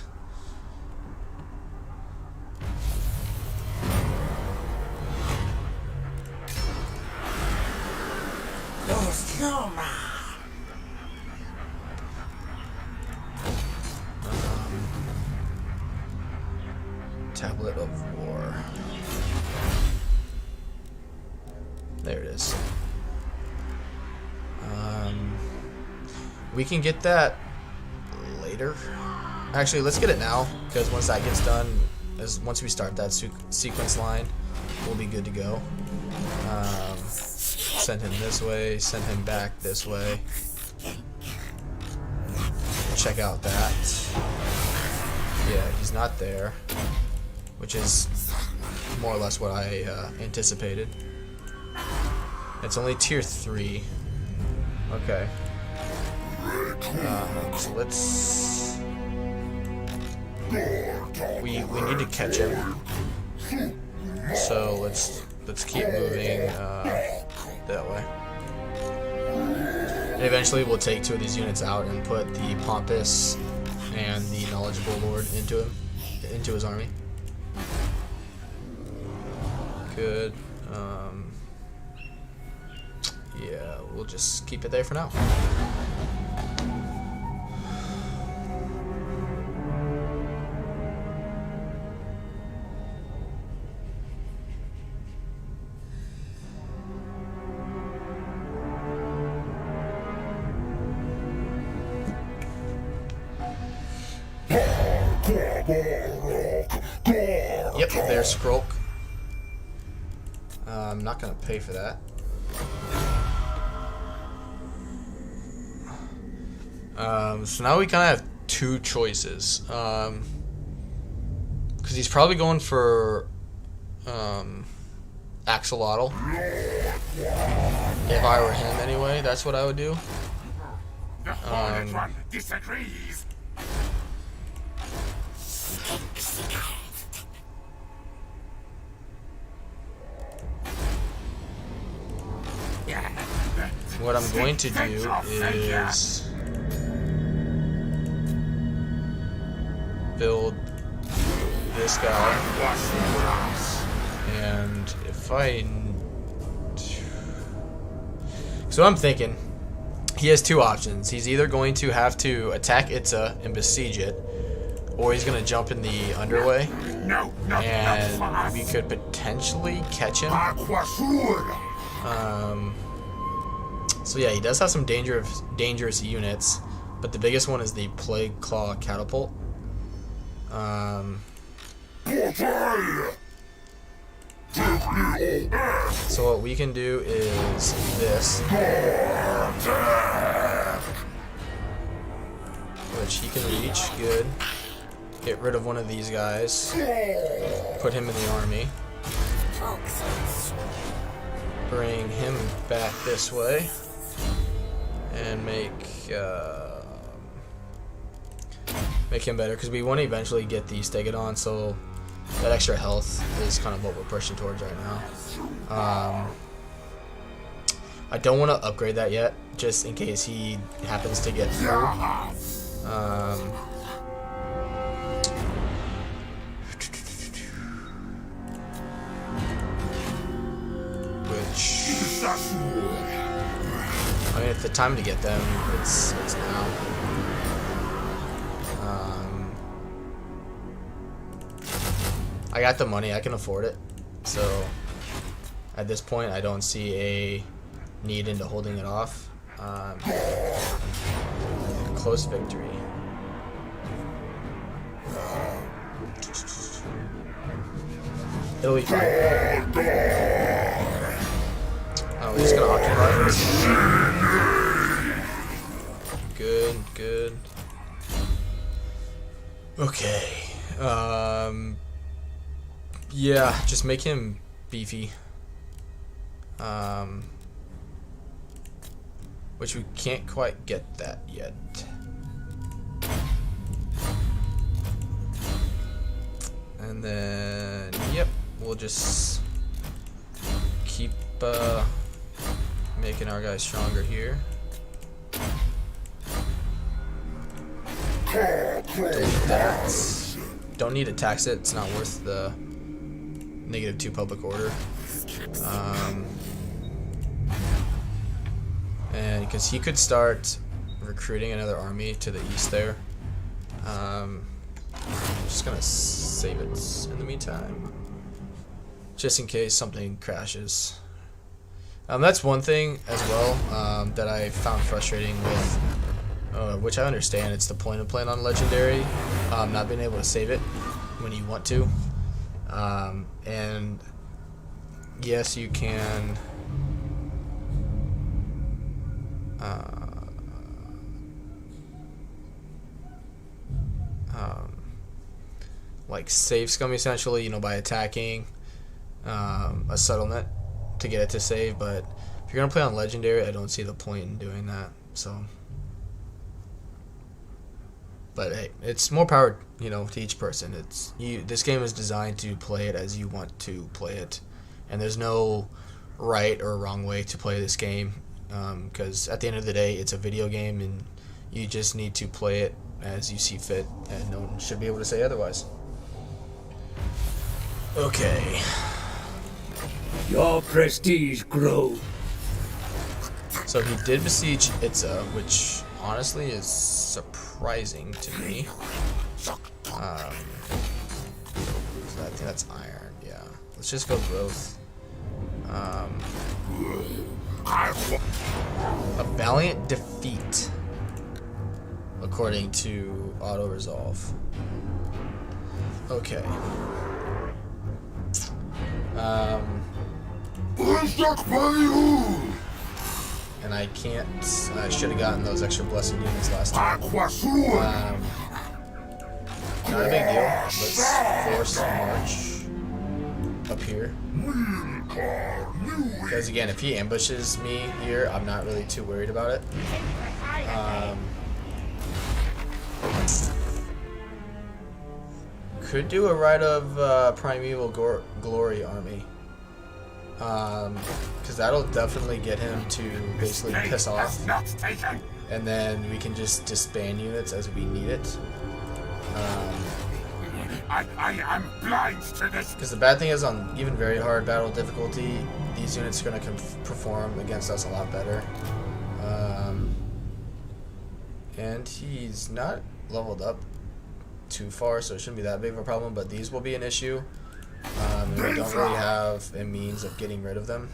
S1: Tablet of War. There it is. We can get that later. Actually, let's get it now, because once that gets done, once we start that sequence line, we'll be good to go. Send him this way, send him back this way. Check out that. Yeah, he's not there, which is more or less what I anticipated. It's only tier 3. Okay. So let's... We need to catch him. So let's keep moving that way. And eventually we'll take 2 of these units out and put the Pompous and the Knowledgeable Lord into his army. Good. Yeah, we'll just keep it there for now. Yep, there's Skrulk. I'm not gonna pay for that. So now we kind of have 2 choices. Because he's probably going for Axolotl. If I were him anyway, that's what I would do.
S2: The Hornet One disagrees.
S1: What I'm going to do is build this guy, and if I... So I'm thinking, he has 2 options. He's either going to have to attack Itza and besiege it, or he's going to jump in the underway, and we could potentially catch him. So yeah, he does have some dangerous units, but the biggest one is the Plague Claw Catapult. So what we can do is this, which he can reach. Good. Get rid of one of these guys. Put him in the army. Bring him back this way. And make him better, because we want to eventually get the Stegodon, so that extra health is kind of what we're pushing towards right now. I don't want to upgrade that yet, just in case he happens to get through. Which, I mean, if the time to get them, it's now. I got the money, I can afford it. So at this point, I don't see a need into holding it off. Close victory. It'll be fine. Oh, we're just gonna occupy it. Good, good. Okay. Yeah, just make him beefy. Which we can't quite get that yet. And then, yep, we'll just keep making our guys stronger here. Delete that. Don't need to tax it, it's not worth the -2 public order. And because he could start recruiting another army to the east there. I'm just gonna save it in the meantime, just in case something crashes. That's one thing as well that I found frustrating with, which I understand, it's the point of playing on Legendary, not being able to save it when you want to. And yes, you can like save scum essentially, you know, by attacking a settlement to get it to save, but if you're gonna play on Legendary, I don't see the point in doing that. So, but hey, it's more power, you know, to each person. It's this game is designed to play it as you want to play it, and there's no right or wrong way to play this game, because at the end of the day, it's a video game, and you just need to play it as you see fit, and no one should be able to say otherwise. Okay.
S3: Your prestige grows.
S1: So he did besiege Itza, which honestly is surprising to me. So I think that's iron, yeah. Let's just go growth. A valiant defeat, according to auto resolve. Okay. And I can't. I should have gotten those extra blessed units last time. Not a big deal. Let's force a march up here. Because again, if he ambushes me here, I'm not really too worried about it. Could do a Rite of Primeval Glory army. Because that'll definitely get him to basically piss off. And then we can just disband units as we need it.
S2: I am blind to this.
S1: Because the bad thing is, on even very hard battle difficulty, these units are going to perform against us a lot better. And he's not leveled up too far, so it shouldn't be that big of a problem, but these will be an issue. And we don't really have a means of getting rid of them.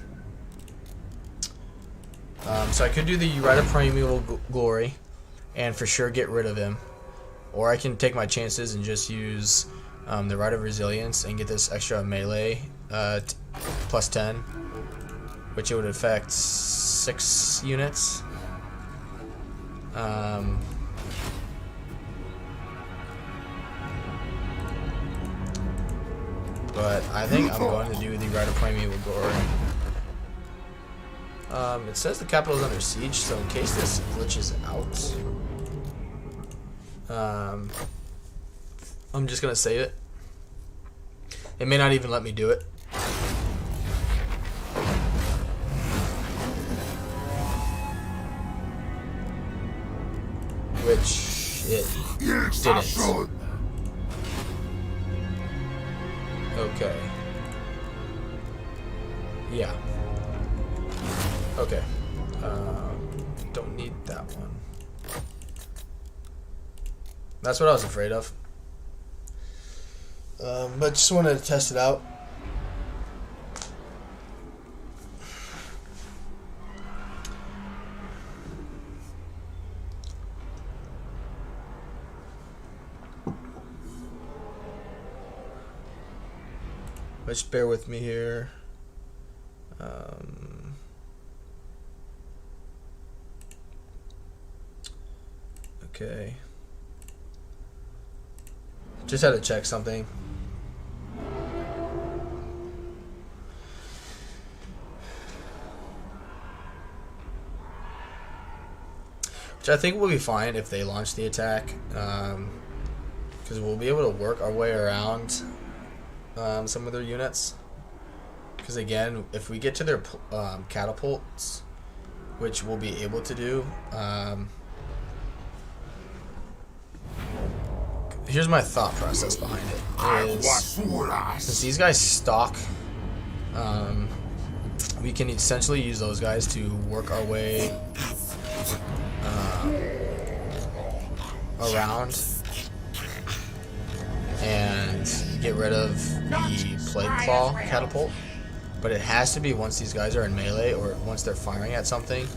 S1: So I could do the Rite of Primeval Glory and for sure get rid of him. Or I can take my chances and just use the Rite of Resilience and get this extra melee plus 10, which it would affect 6 units. But I think I'm going to do the Rite of Primeval Glory. It says the capital is under siege, so in case this glitches out, I'm just going to save it. It may not even let me do it. which it didn't. Okay. Yeah. Okay. Don't need that one. That's what I was afraid of. But just wanted to test it out. But just bear with me here. Okay. Just had to check something. Which I think will be fine if they launch the attack. Because we'll be able to work our way around some of their units. Because again, if we get to their catapults, which we'll be able to do, here's my thought process behind it. Since these guys stalk, we can essentially use those guys to work our way around and get rid of the Plague Claw catapult. But it has to be once these guys are in melee or once they're firing at something.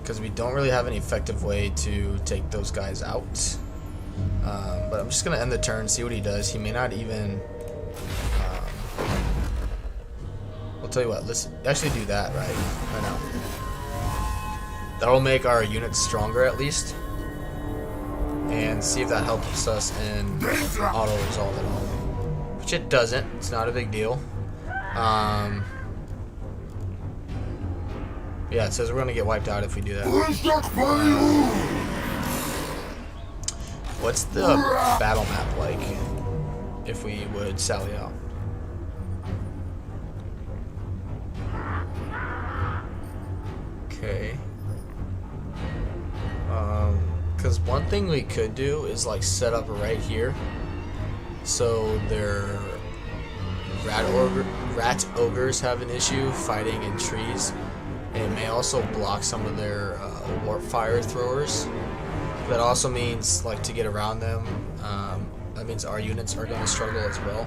S1: Because we don't really have an effective way to take those guys out. But I'm just going to end the turn, see what he does. He may not even... I'll tell you what, let's actually do that right now. That'll make our units stronger at least. And see if that helps us in auto-resolve at all. Which it doesn't. It's not a big deal. Yeah, it says we're going to get wiped out if we do that. What's the battle map like if we would sally out? Okay. Because one thing we could do is like set up right here. So their rat ogres have an issue fighting in trees. And it may also block some of their warp fire throwers. That also means, like, to get around them, that means our units are going to struggle as well.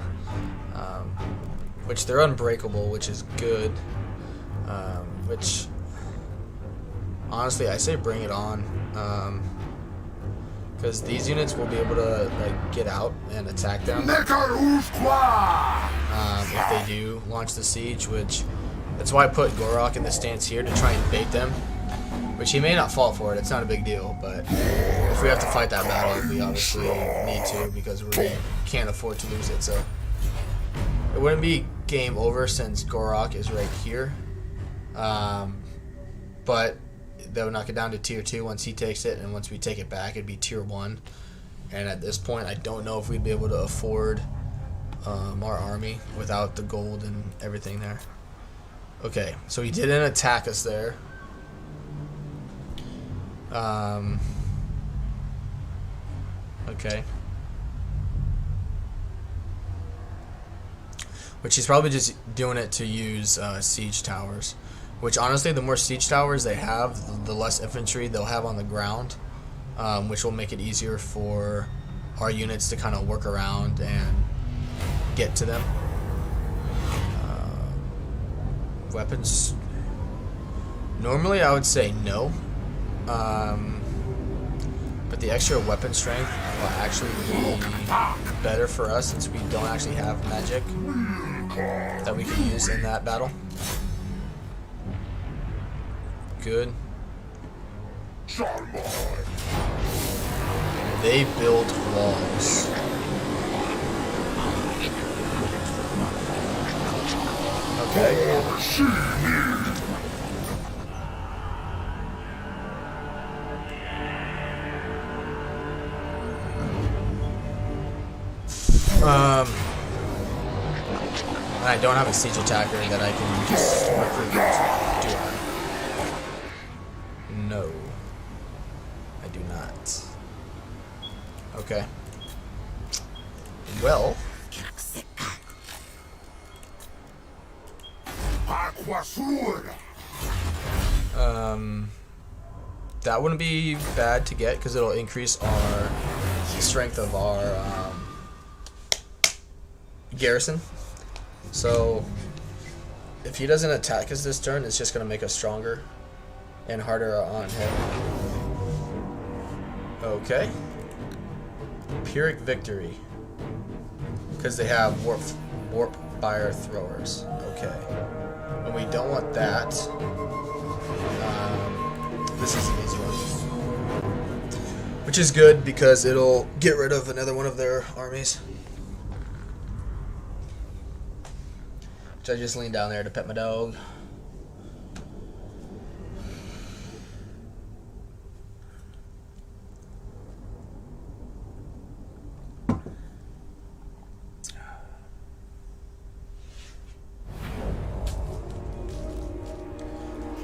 S1: Which they're unbreakable, which is good. Which, honestly, I say bring it on. Because these units will be able to like get out and attack them if they do launch the siege, which that's why I put Gorok in the stance here to try and bait them, which he may not fall for it, it's not a big deal, but if we have to fight that battle, we obviously need to because we can't afford to lose it. So it wouldn't be game over since Gorok is right here, but that would knock it down to tier 2 once he takes it, and once we take it back it'd be tier 1. And at this point I don't know if we'd be able to afford our army without the gold and everything there. Okay, so he didn't attack us there. Okay. Which he's probably just doing it to use siege towers. Which honestly, the more siege towers they have, the less infantry they'll have on the ground, which will make it easier for our units to kind of work around and get to them. Weapons. Normally, I would say no, but the extra weapon strength will actually be better for us since we don't actually have magic that we can use in that battle. Good. They built walls. Okay. I don't have a siege attacker that I can just recruit to do it. No. I do not. Okay. Well. That wouldn't be bad to get because it'll increase the strength of our garrison. So if he doesn't attack us this turn, it's just going to make us stronger and harder on him. Okay. Pyrrhic victory. Because they have warp fire throwers. Okay. And we don't want that. This is an easy one. Which is good because it'll get rid of another one of their armies. Which I just leaned down there to pet my dog.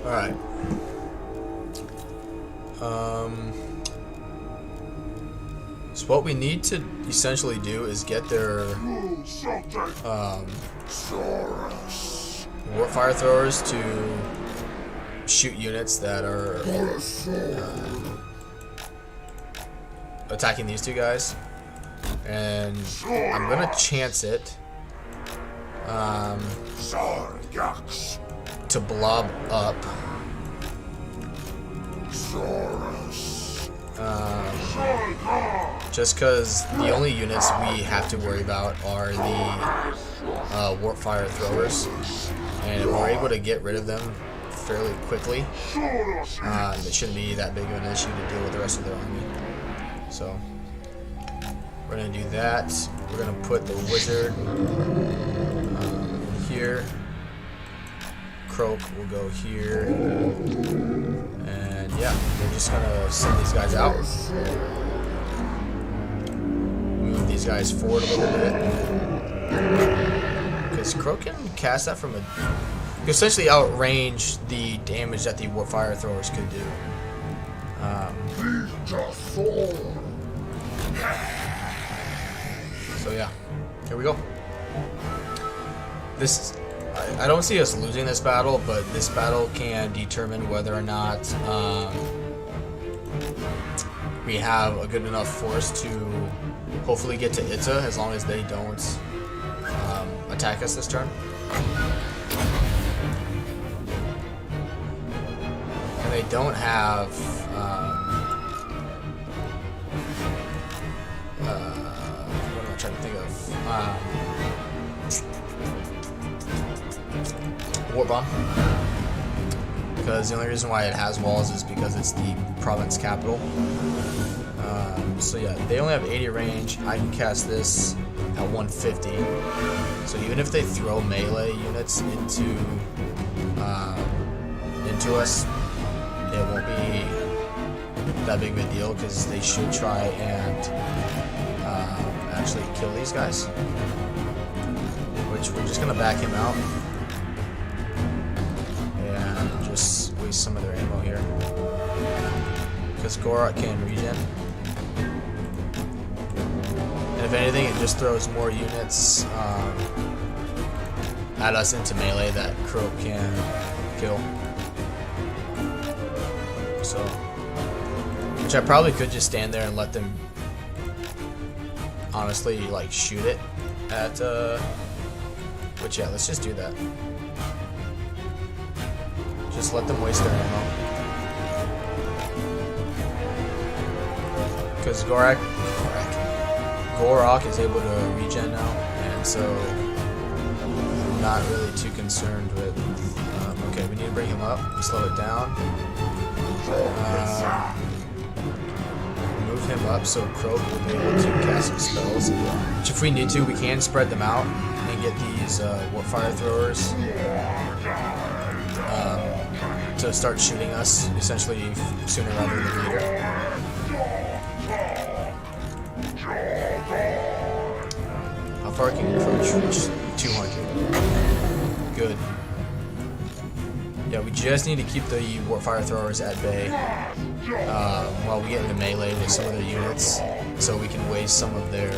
S1: Alright. So what we need to essentially do is get their warp fire throwers to shoot units that are attacking these two guys, and I'm gonna chance it to blob up. Just because the only units we have to worry about are the warp fire throwers, and if we're able to get rid of them fairly quickly, it shouldn't be that big of an issue to deal with the rest of their army. So we're gonna do that. We're gonna put the wizard here. Croak will go here, and yeah, we're just gonna send these guys out. Move these guys forward a little bit, because Croak can cast that from essentially outrange the damage that the warp fire throwers could do. So yeah, here we go. I don't see us losing this battle, but this battle can determine whether or not we have a good enough force to hopefully get to Itza, as long as they don't attack us this turn. And they don't have what am I trying to think of? Warp bomb, because the only reason why it has walls is because it's the province capital. So yeah, they only have 80 range. I can cast this at 150. So even if they throw melee units into us, it won't be that big of a deal, because they should try and actually kill these guys. Which we're just gonna back him out. Just waste some of their ammo here, because Gorak can regen, and if anything, it just throws more units at us into melee that Croak can kill. So, which I probably could just stand there and let them honestly like shoot it at which yeah, let's just do that. Just let them waste their ammo. Because Gorak is able to regen now, and so I'm not really too concerned with... okay, we need to bring him up, slow it down. Move him up so Croak will be able to cast some spells. Which if we need to, we can spread them out and get these warp fire throwers to start shooting us, essentially sooner rather than later. How far can Croak reach? 200. Good. Yeah, we just need to keep the fire throwers at bay while we get into melee with some of their units, so we can waste some of their,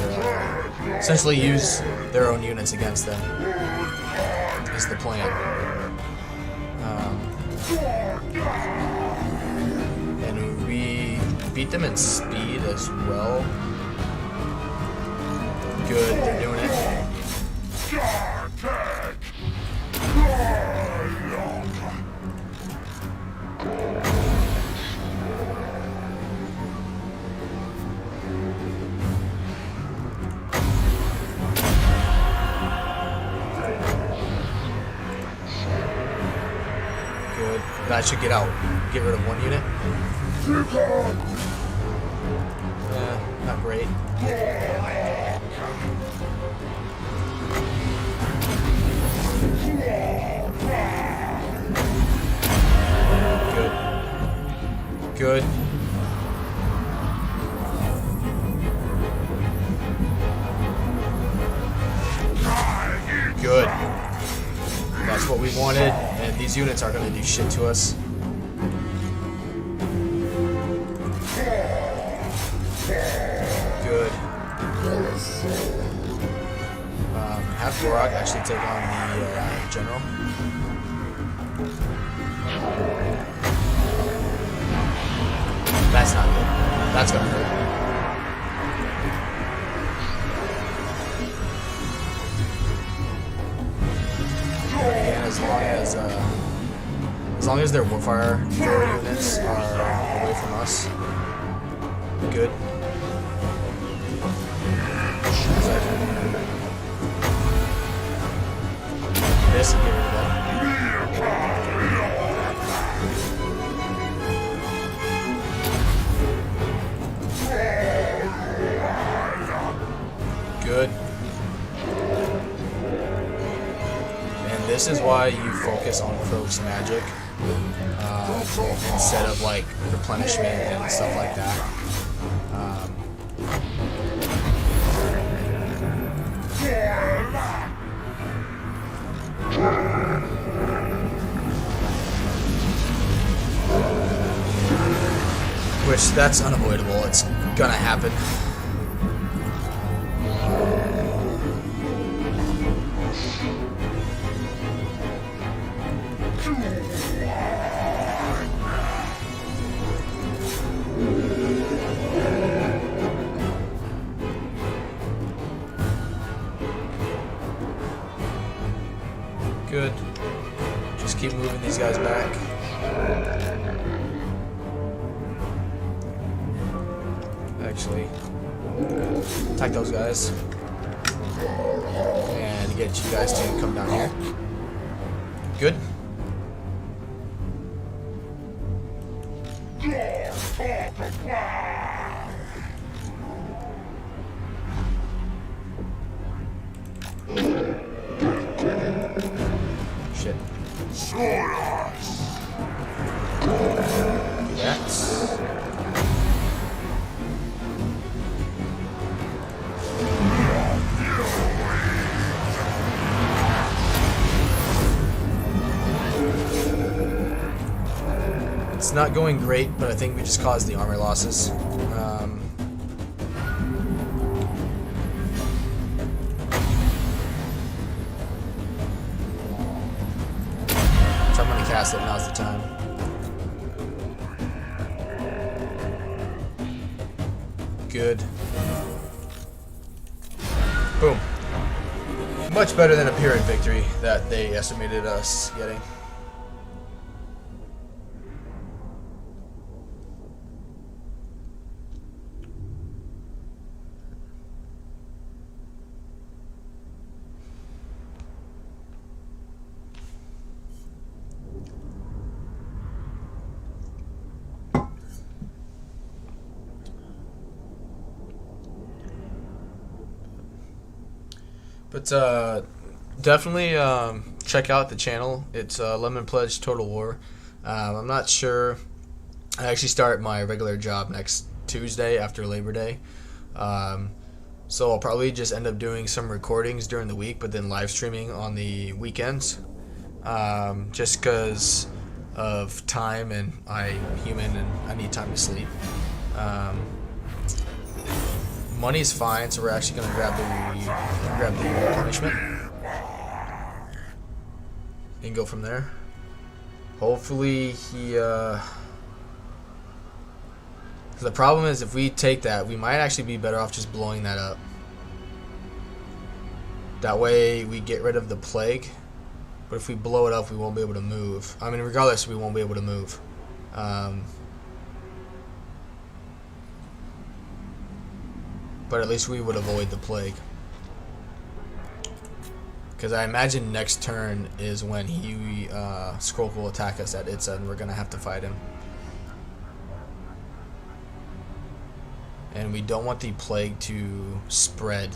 S1: essentially use their own units against them, is the plan. And we beat them in speed as well. Good, they're doing it. Good. That should get out. Get rid of one unit. Not great. Good. Good. That's what we wanted, and these units aren't going to do shit to us. Good. Have Gorak actually take on the general. That's not good. That's gonna hurt. And as long as their warfire units are away from us, good. This and get rid of that. Good. And this is why you focus on Crow's magic instead of like replenishment and stuff like that. Which, that's unavoidable. It's gonna happen. Good. Just keep moving these guys back. Actually, attack those guys. And get you guys to come down here. Good. Shit. That's... It's not going great, but I think we just caused the armor losses. So I'm gonna cast it, now's the time. Good. Boom. Much better than a Pyrrhic victory that they estimated us getting. But definitely check out the channel. It's Lemon Pledge Total War. I'm not sure. I actually start my regular job next Tuesday after Labor Day. So I'll probably just end up doing some recordings during the week, but then live streaming on the weekends. Just because of time, and I'm human and I need time to sleep. Money's fine, so we're actually gonna grab the punishment and go from there. Hopefully he the problem is, if we take that, we might actually be better off just blowing that up. That way we get rid of the plague. But if we blow it up, we won't be able to move. I mean, regardless, we won't be able to move. But at least we would avoid the plague. Because I imagine next turn is when he Skrull will attack us at Itza, and we're gonna have to fight him. And we don't want the plague to spread.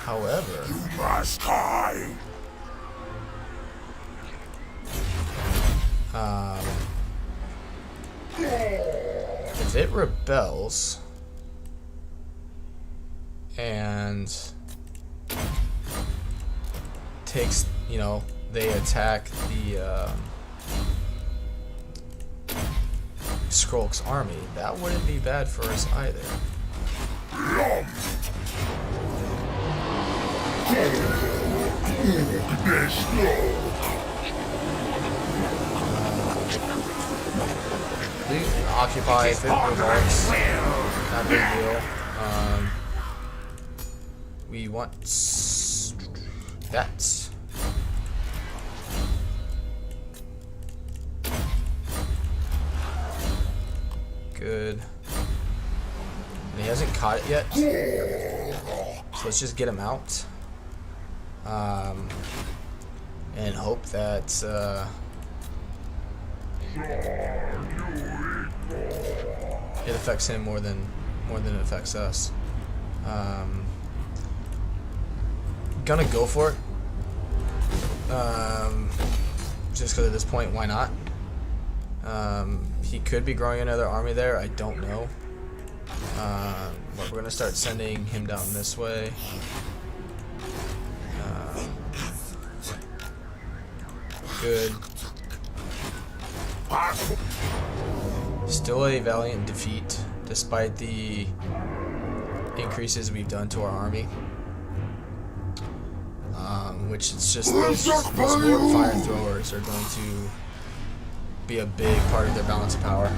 S1: However,
S2: You must die.
S1: If it rebels and takes, you know, they attack the Skrulk's army, that wouldn't be bad for us either. We occupy if it revolts, not a big deal. We want that. Good. And he hasn't caught it yet, so let's just get him out, and hope that it affects him more than it affects us. Gonna go for it. Just because at this point, why not? He could be growing another army there. I don't know. But we're gonna start sending him down this way. Good. Still a valiant defeat, despite the increases we've done to our army. Which is just those warp fire throwers are going to be a big part of their balance of power.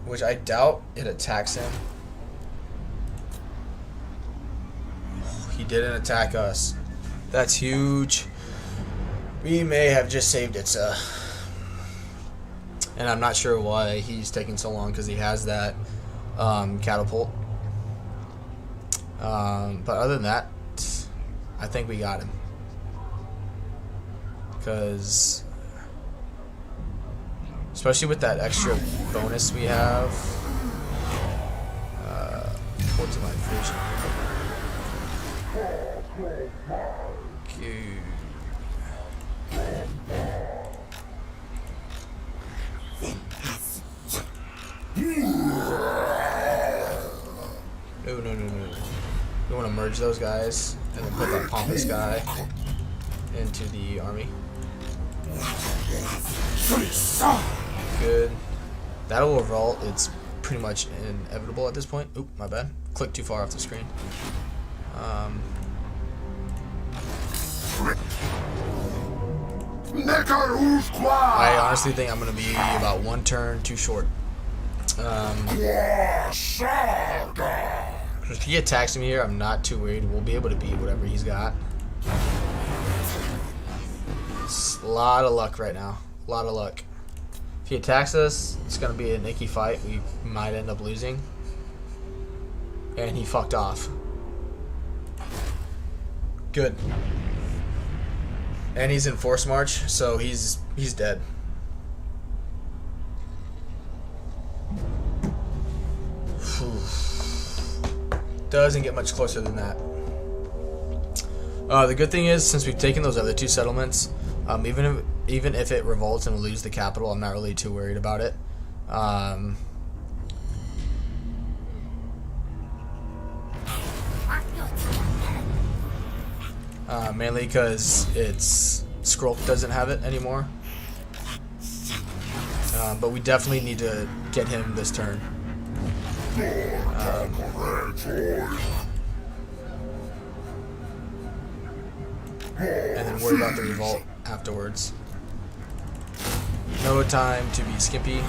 S1: Which I doubt it attacks him. He didn't attack us. That's huge. We may have just saved Itza. And I'm not sure why he's taking so long, because he has that catapult. But other than that, I think we got him. Because, especially with that extra bonus we have, towards my vision. Cute. No. We want to merge those guys and then put that pompous guy into the army. Good. That'll revolt. It's pretty much inevitable at this point. Oop, my bad. Clicked too far off the screen. I honestly think I'm going to be about one turn too short. If he attacks me here, I'm not too worried. We'll be able to beat whatever he's got. It's a lot of luck right now. A lot of luck. If he attacks us, it's going to be an icky fight. We might end up losing. And he fucked off. Good. And he's in force march, so he's dead. Doesn't get much closer than that. The good thing is, since we've taken those other two settlements, even if it revolts and we lose the capital, I'm not really too worried about it. mainly because its scroll doesn't have it anymore. But we definitely need to get him this turn. And then worry about the revolt afterwards. No time to be skimpy.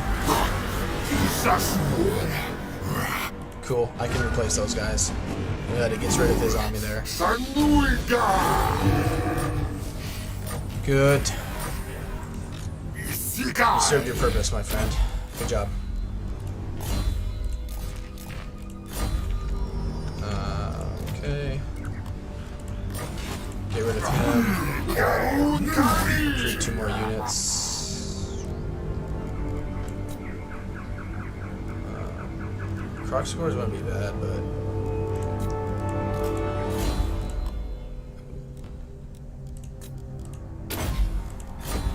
S1: Cool, I can replace those guys. That it gets rid of his army there. Good. You served your purpose, my friend. Good job. Okay. Get rid of him. Create 2 more units. Croc scores wouldn't be bad, but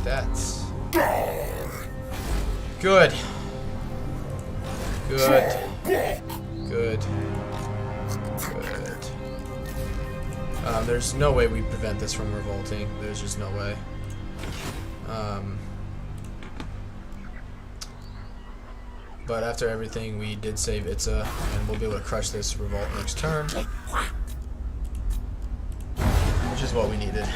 S1: that's good. Good. Good. Good. There's no way we prevent this from revolting. There's just no way. But after everything, we did save Itza, and we'll be able to crush this revolt next turn, which is what we needed.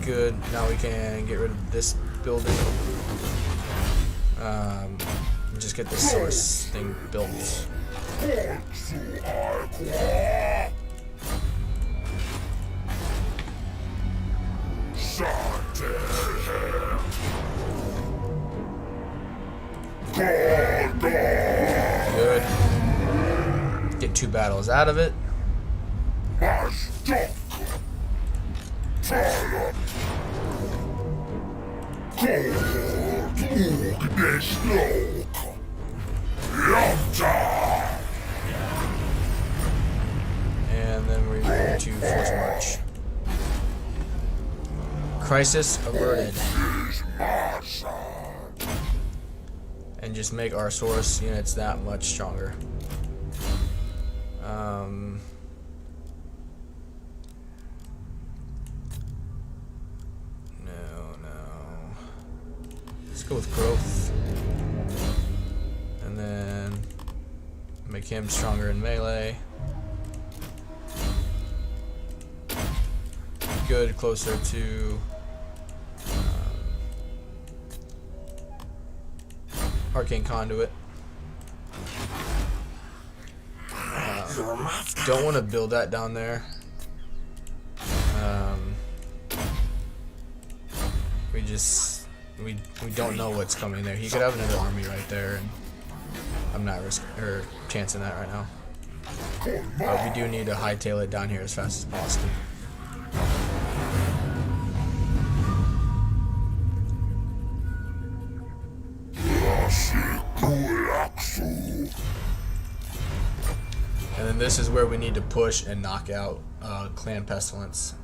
S1: Good. Now we can get rid of this building. Just get the source thing built. Good. Get 2 battles out of it. And then we're going to force march. Crisis averted. And just make our source units that much stronger. Let's go with growth. And then make him stronger in melee. Good, closer to Arcane Conduit. Don't want to build that down there. We don't know what's coming there. He could have another army right there, and I'm not chancing that right now. But we do need to hightail it down here as fast as possible. And then this is where we need to push and knock out Clan Pestilence.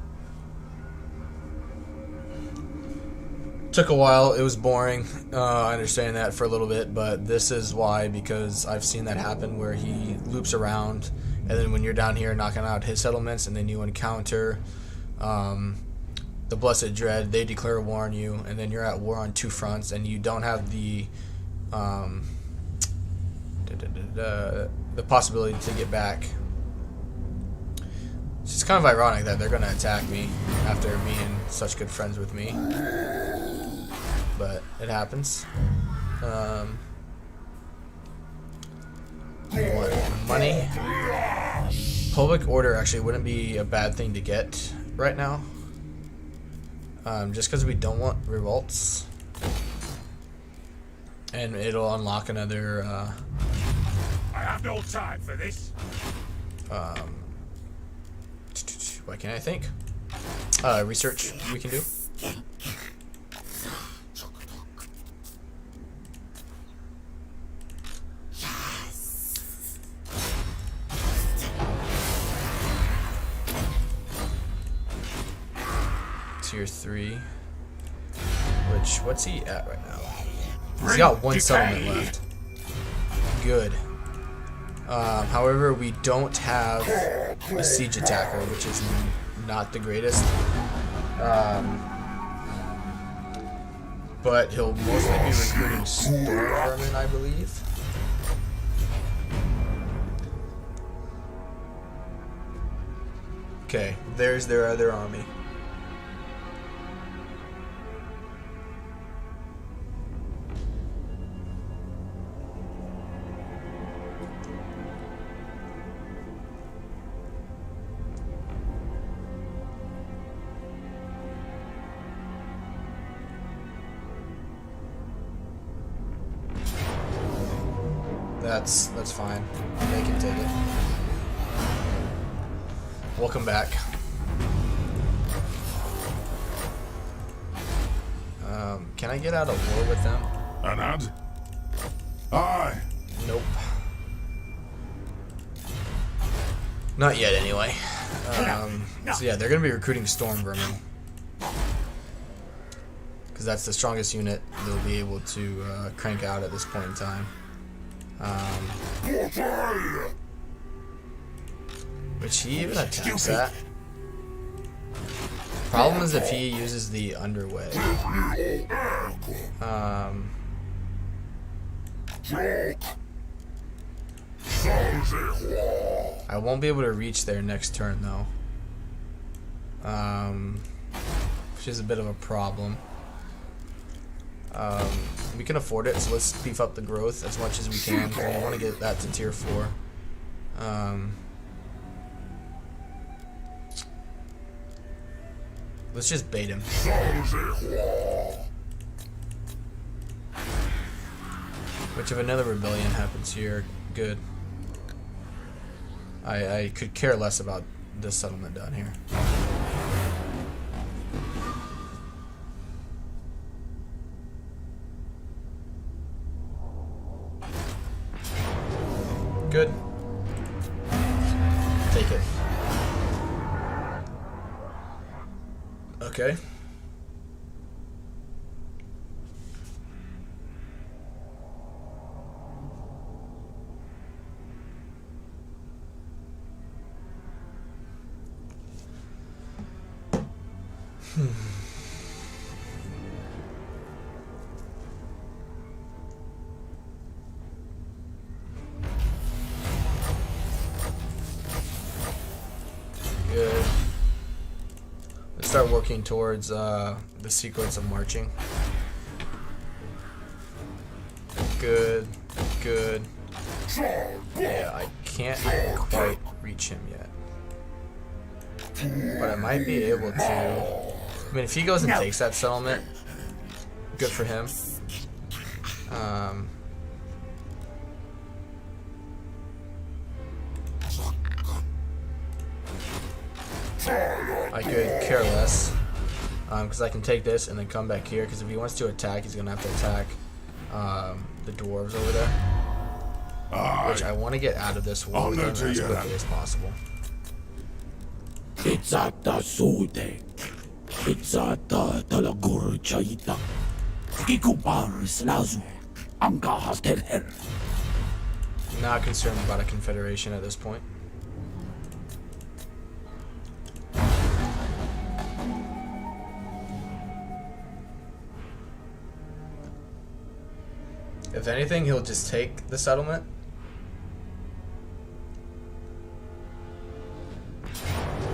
S1: Took a while, it was boring, I understand that for a little bit, but this is why, because I've seen that happen where he loops around, and then when you're down here knocking out his settlements, and then you encounter the Blessed Dread, they declare war on you, and then you're at war on 2 fronts, and you don't have the possibility to get back. It's just kind of ironic that they're going to attack me after being such good friends with me. But it happens. What? Money? Public order actually wouldn't be a bad thing to get right now. Just because we don't want revolts. And it'll unlock another
S2: I have no time for this.
S1: Why can't I think? Research we can do. Tier 3. What's he at right now? He's got one settlement left. Good. However, we don't have a siege attacker, which is not the greatest. But he'll mostly be recruiting storm vermin, I believe. Okay, there's their other army. That's fine. They can take it. Welcome back. Can I get out of war with them?
S2: Anad? Aye.
S1: Nope. Not yet, anyway. So yeah, they're gonna be recruiting storm vermin, because that's the strongest unit they'll be able to crank out at this point in time. Which he even attacks at. Problem is if he uses the underway. I won't be able to reach there next turn though. Which is a bit of a problem. We can afford it, so let's beef up the growth as much as we can. We want to get that to tier 4. Let's just bait him. Which if another rebellion happens here, good. I could care less about this settlement down here. Good. Take it. Okay. Good. Let's start working towards the sequence of marching. Good, good. Yeah, I can't quite reach him yet. But I might be able to. I mean, if he goes and takes that settlement, good for him. I could care less, because I can take this and then come back here, because if he wants to attack, he's going to have to attack the dwarves over there. Which I want to get out of this war with him as quickly as possible. Not concerned about a confederation at this point. If anything, he'll just take the settlement.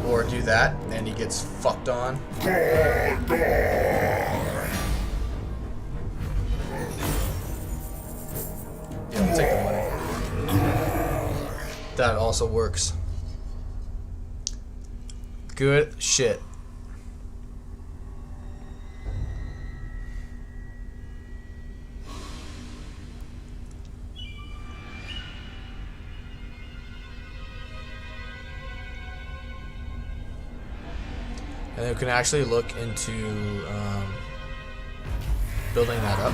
S1: Or do that, and he gets fucked on. Yeah, we'll take the money. That also works. Good shit. and then we can actually look into building that up.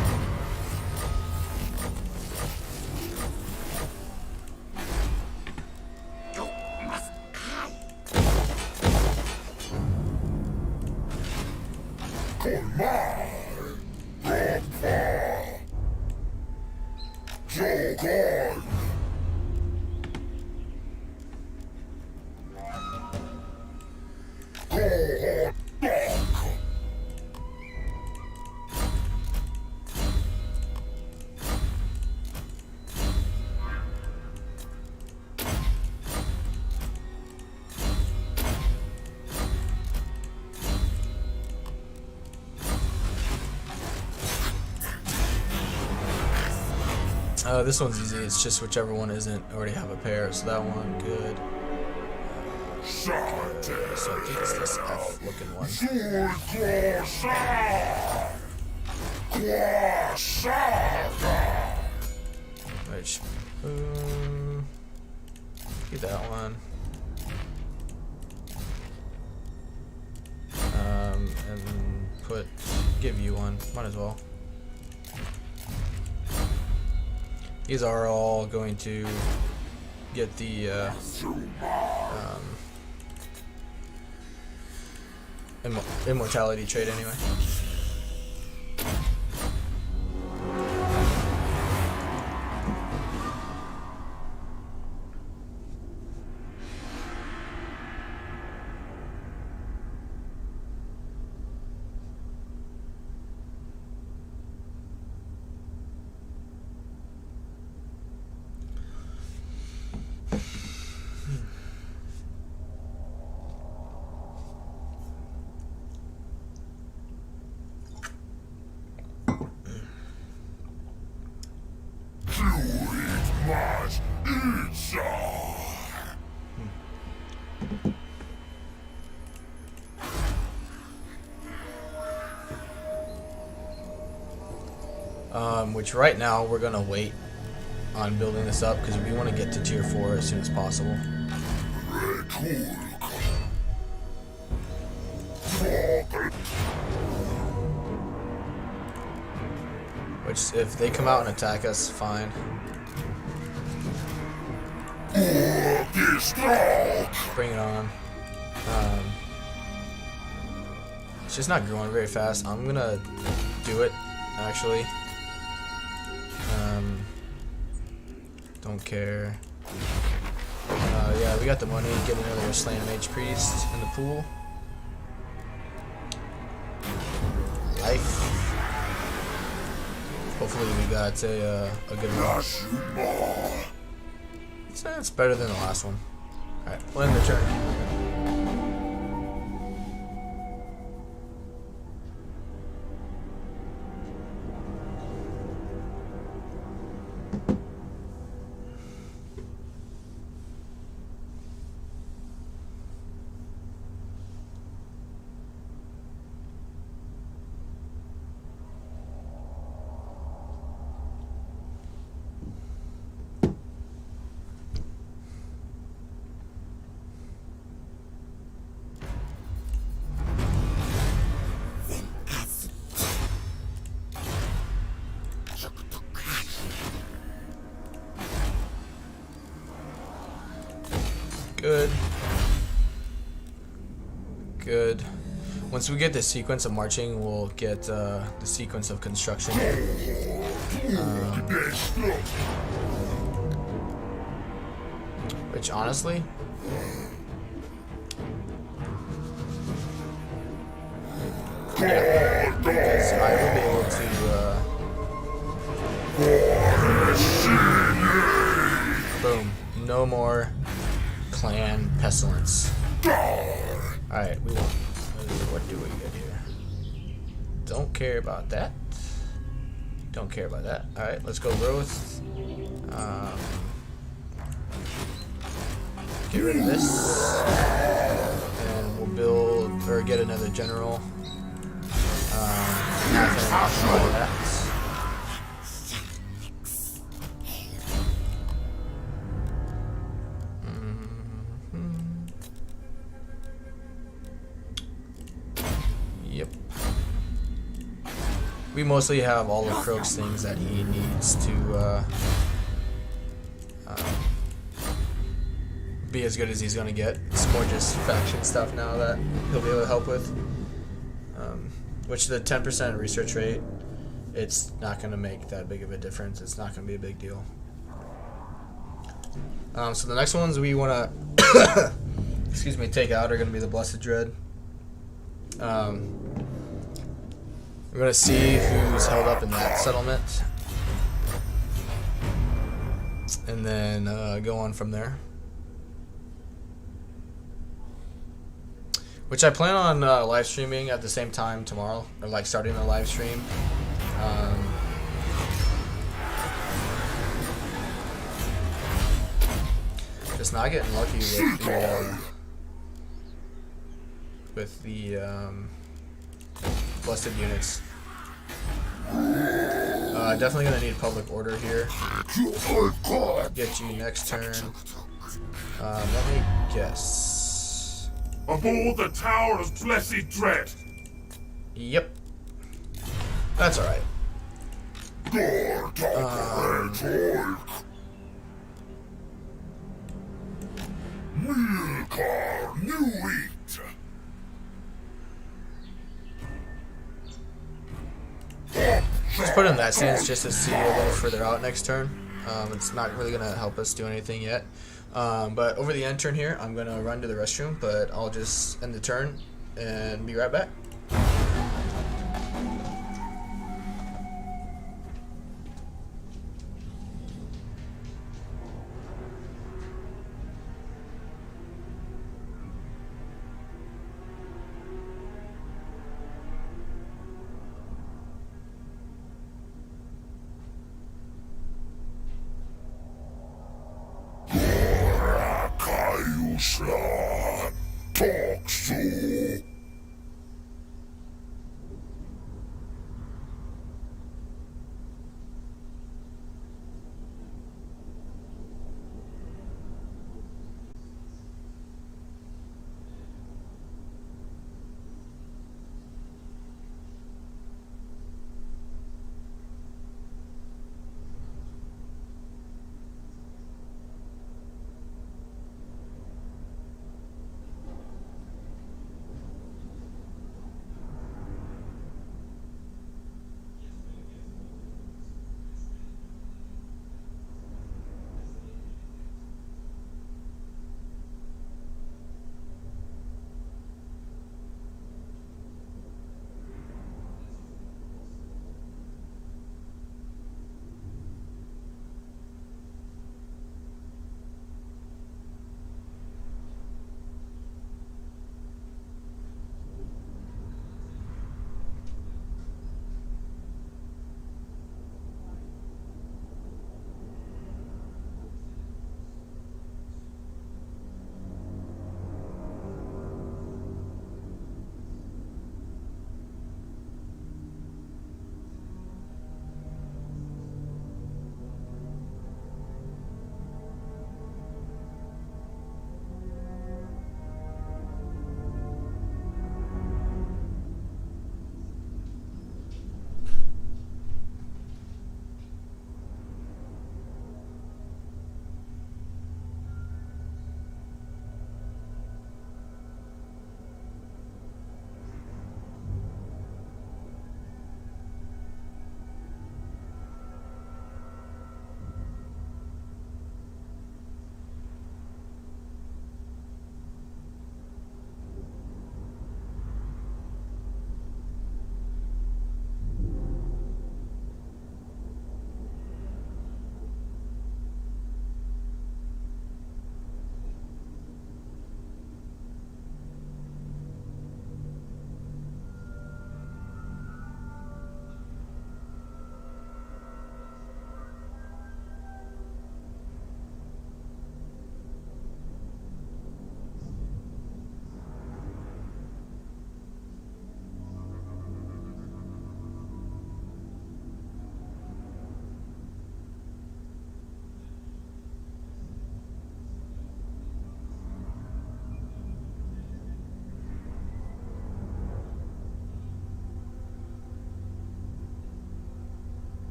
S1: This one's easy. It's just whichever one isn't already have a pair. So that one, good. So I think it's this F looking one. Which, get that one. And give you one. Might as well. These are all going to get the immortality trait anyway. Which right now we're gonna wait on building this up because we want to get to tier 4 as soon as possible. Which, if they come out and attack us, fine. Bring it on. It's just not growing very fast. I'm gonna do it, actually. Don't care. Yeah, we got the money. Get another slain mage priest in the pool. Life. Hopefully we got a good one. It's better than the last one. Alright, we'll end the turn. Good. Good. Once we get the sequence of marching, we'll get the sequence of construction. Which, honestly, yeah, because I will be able to boom, no more clan pestilence. Alright, we want. What do we get here? Don't care about that. Don't care about that. Alright, let's go growth. Get rid of this. And we'll build, or get another general. Nothing like that. we mostly have all of Krog's things that he needs to be as good as he's gonna get. It's more just faction stuff now that he'll be able to help with. Which the 10% research rate, it's not gonna make that big of a difference. It's not gonna be a big deal. So the next ones we wanna excuse me, take out are gonna be the Blessed Dread. We're gonna see who's held up in that settlement, and then go on from there. Which I plan on live streaming at the same time tomorrow, or like starting the live stream. Just not getting lucky with the blessed units. Definitely gonna need public order here. Get you next turn. Let me guess.
S2: Aboard the Tower of Blessed Dread.
S1: Yep. That's alright. Let's put in that stance just to see a little further out next turn. It's not really going to help us do anything yet. But over the end turn here, I'm going to run to the restroom, but I'll just end the turn and be right back.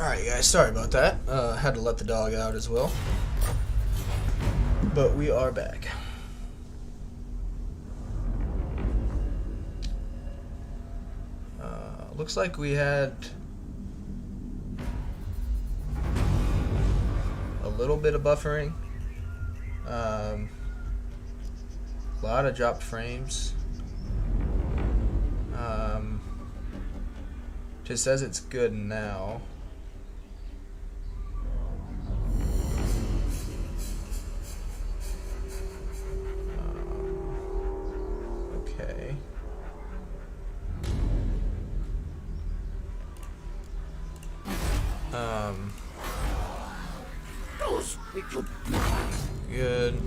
S1: Alright guys, sorry about that. Had to let the dog out as well. But we are back. Looks like we had a little bit of buffering. A lot of dropped frames. Just says it's good now. Okay. Good.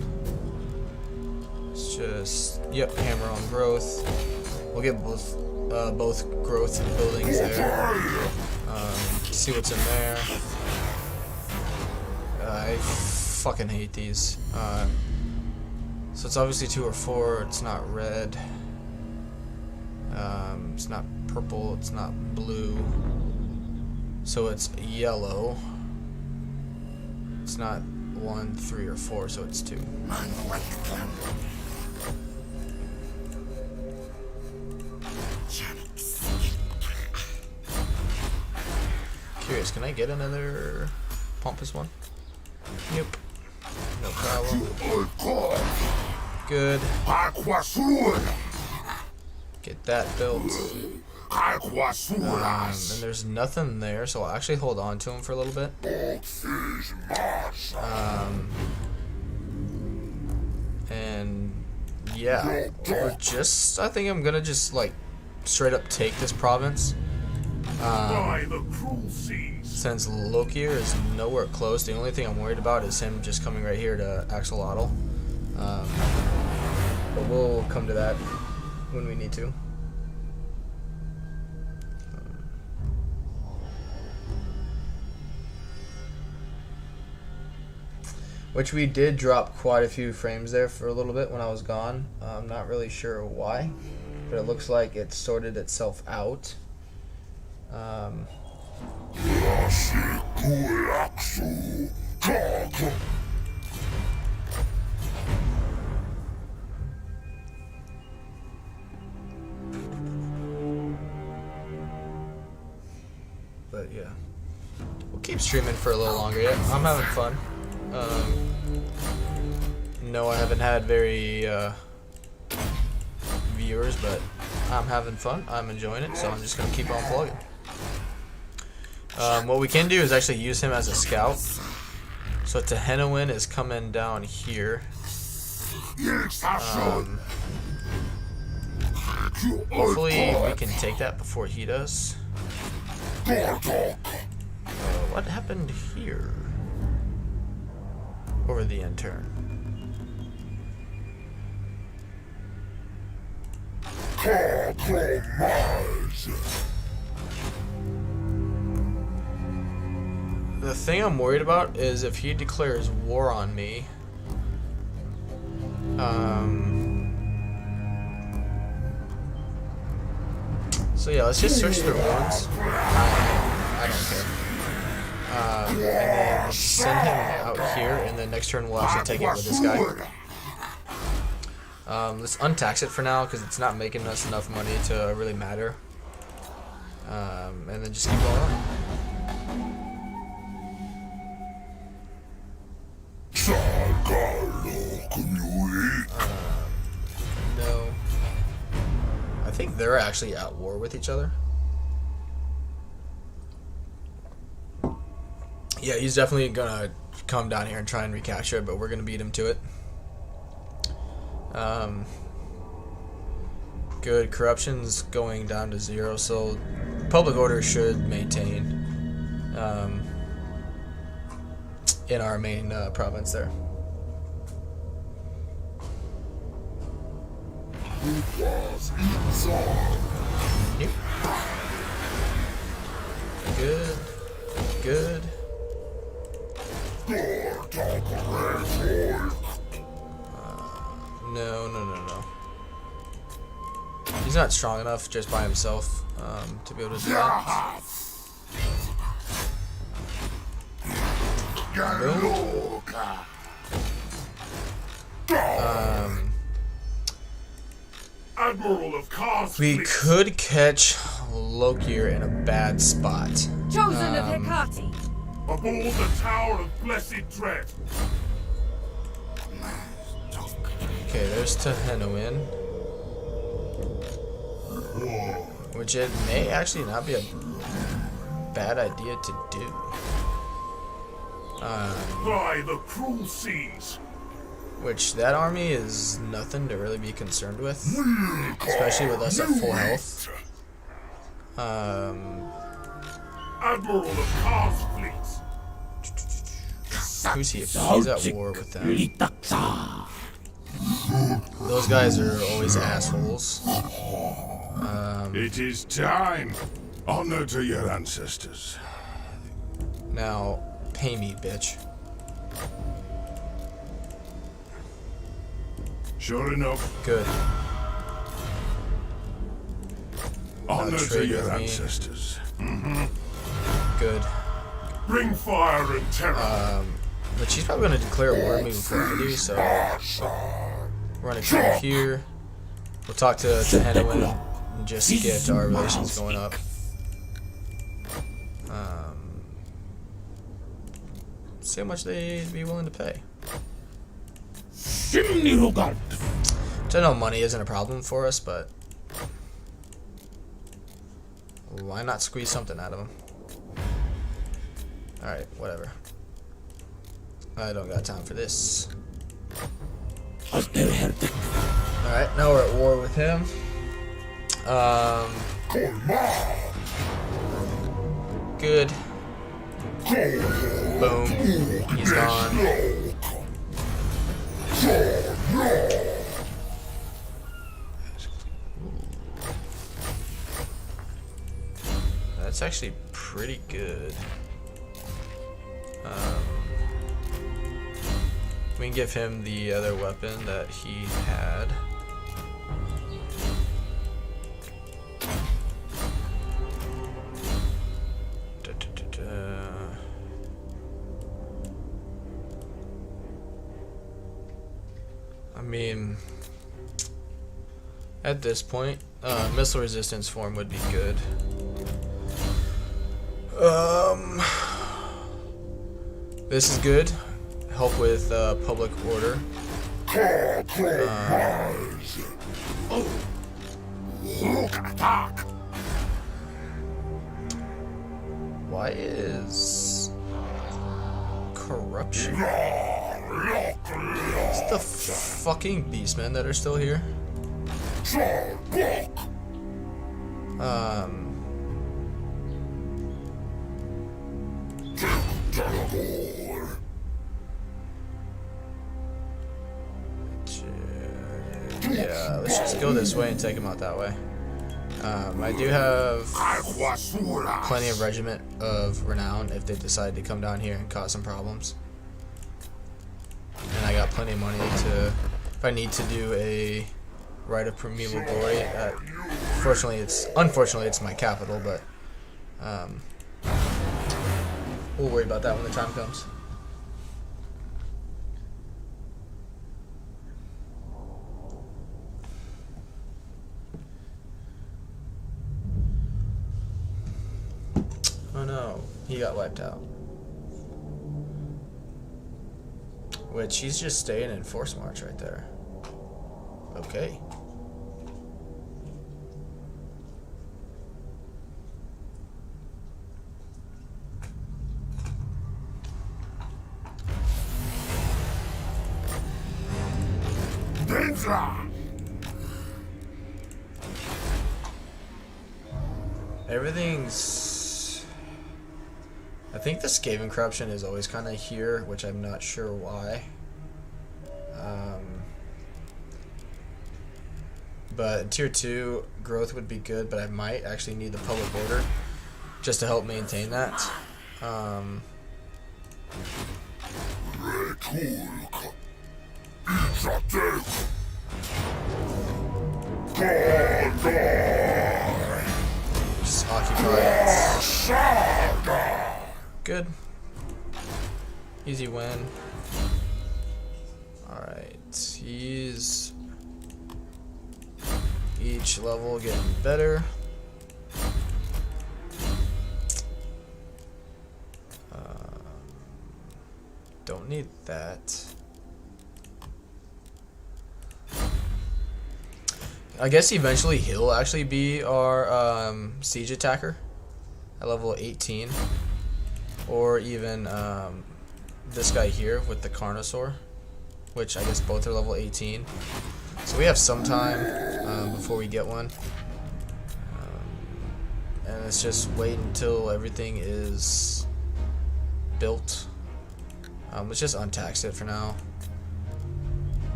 S1: It's just, yep, hammer on growth. We'll get both growth buildings there. See what's in there. I fucking hate these. So it's obviously 2 or 4. It's not red. It's not purple. It's not blue. So it's yellow. It's not 1, 3, or 4, so it's 2. Curious, can I get another pompous one? Nope. No problem. Good. Get that built. And there's nothing there, so I'll actually hold on to him for a little bit. And yeah, we're just, I think I'm gonna just like straight up take this province. Since Lokier is nowhere close, the only thing I'm worried about is him just coming right here to Axolotl. But we'll come to that when we need to. Which we did drop quite a few frames there for a little bit when I was gone. I'm not really sure why, but it looks like it sorted itself out. But yeah, we'll keep streaming for a little longer yet. I'm having fun. No, I haven't had very viewers, but I'm having fun. I'm enjoying it, so I'm just gonna keep on vlogging. What we can do is actually use him as a scout. So Tehenowin is coming down here. Hopefully we can take that before he does. What happened here? Over the end turn. The thing I'm worried about is if he declares war on me. So yeah, let's just search their horns. I don't care. And then send him out here, and then next turn we'll actually take it with this guy. Let's untax it for now because it's not making us enough money to really matter. And then just keep going on. No. I think they're actually at war with each other. Yeah, he's definitely gonna come down here and try and recapture it, but we're gonna beat him to it. Good. Corruption's going down to 0, so public order should maintain in our main province there. Yep. Good. Good. No. He's not strong enough just by himself to be able to do that. Boom.
S2: Admiral of Khar's
S1: We
S2: fleet.
S1: could catch Lokier in a bad spot.
S4: Chosen of Hecate.
S2: Aboard the Tower of Blessed Dread.
S1: Okay, there's Tehenuin. Which it may actually not be a bad idea to do.
S2: By the cruel seas.
S1: Which that army is nothing to really be concerned with. Especially with us at full health.
S2: Admiral of Khar's fleet.
S1: Who's he? He's at war with them. Those guys are always assholes.
S2: It is time. Honor to your ancestors.
S1: Now, pay me, bitch.
S2: Sure enough.
S1: Good.
S2: Honor to
S1: trade
S2: your
S1: with me.
S2: ancestors.
S1: Good.
S2: Bring fire and terror.
S1: But she's probably going to declare war on me before I do, so we're going to come here. We'll talk to Tehenuin and just get our relations going up. See how much they'd be willing to pay. Which I know money isn't a problem for us, but why not squeeze something out of them? Alright, whatever. I don't got time for this. Alright, now we're at war with him. Good. Boom. He's gone. That's actually pretty good. We can give him the other weapon that he had. I mean, at this point, missile resistance form would be good. This is good. Help with public order. Why is corruption? It's the fucking beastmen that are still here. Yeah, let's just go this way and take him out that way. I do have plenty of regiment of renown if they decide to come down here and cause some problems. And I got plenty of money to, if I need to do a rite of primeval glory. Unfortunately it's my capital, but we'll worry about that when the time comes. Oh no, he got wiped out. Which he's just staying in force march right there. Okay. Everything's... I think the Skaven corruption is always kind of here, which I'm not sure why. But tier 2 growth would be good, but I might actually need the public order just to help maintain that. Just occupy it. Good. Easy win. Alright, he's each level getting better. Don't need that. I guess eventually he'll actually be our siege attacker at level 18. Or even this guy here with the Carnosaur, which I guess both are level 18. So we have some time before we get one. And it's just wait until everything is built. Let's just untax it for now.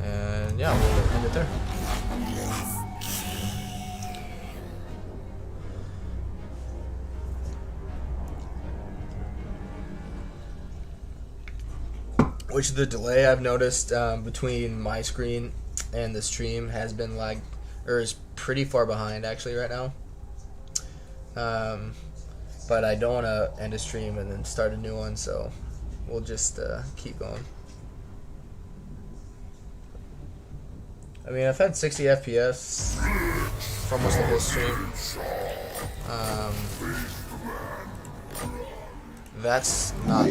S1: And yeah, we'll end it there. Which the delay I've noticed between my screen and the stream has been lag, or is pretty far behind actually right now. But I don't want to end a stream and then start a new one, so we'll just keep going. I mean, I've had 60 FPS for almost the whole stream. That's not...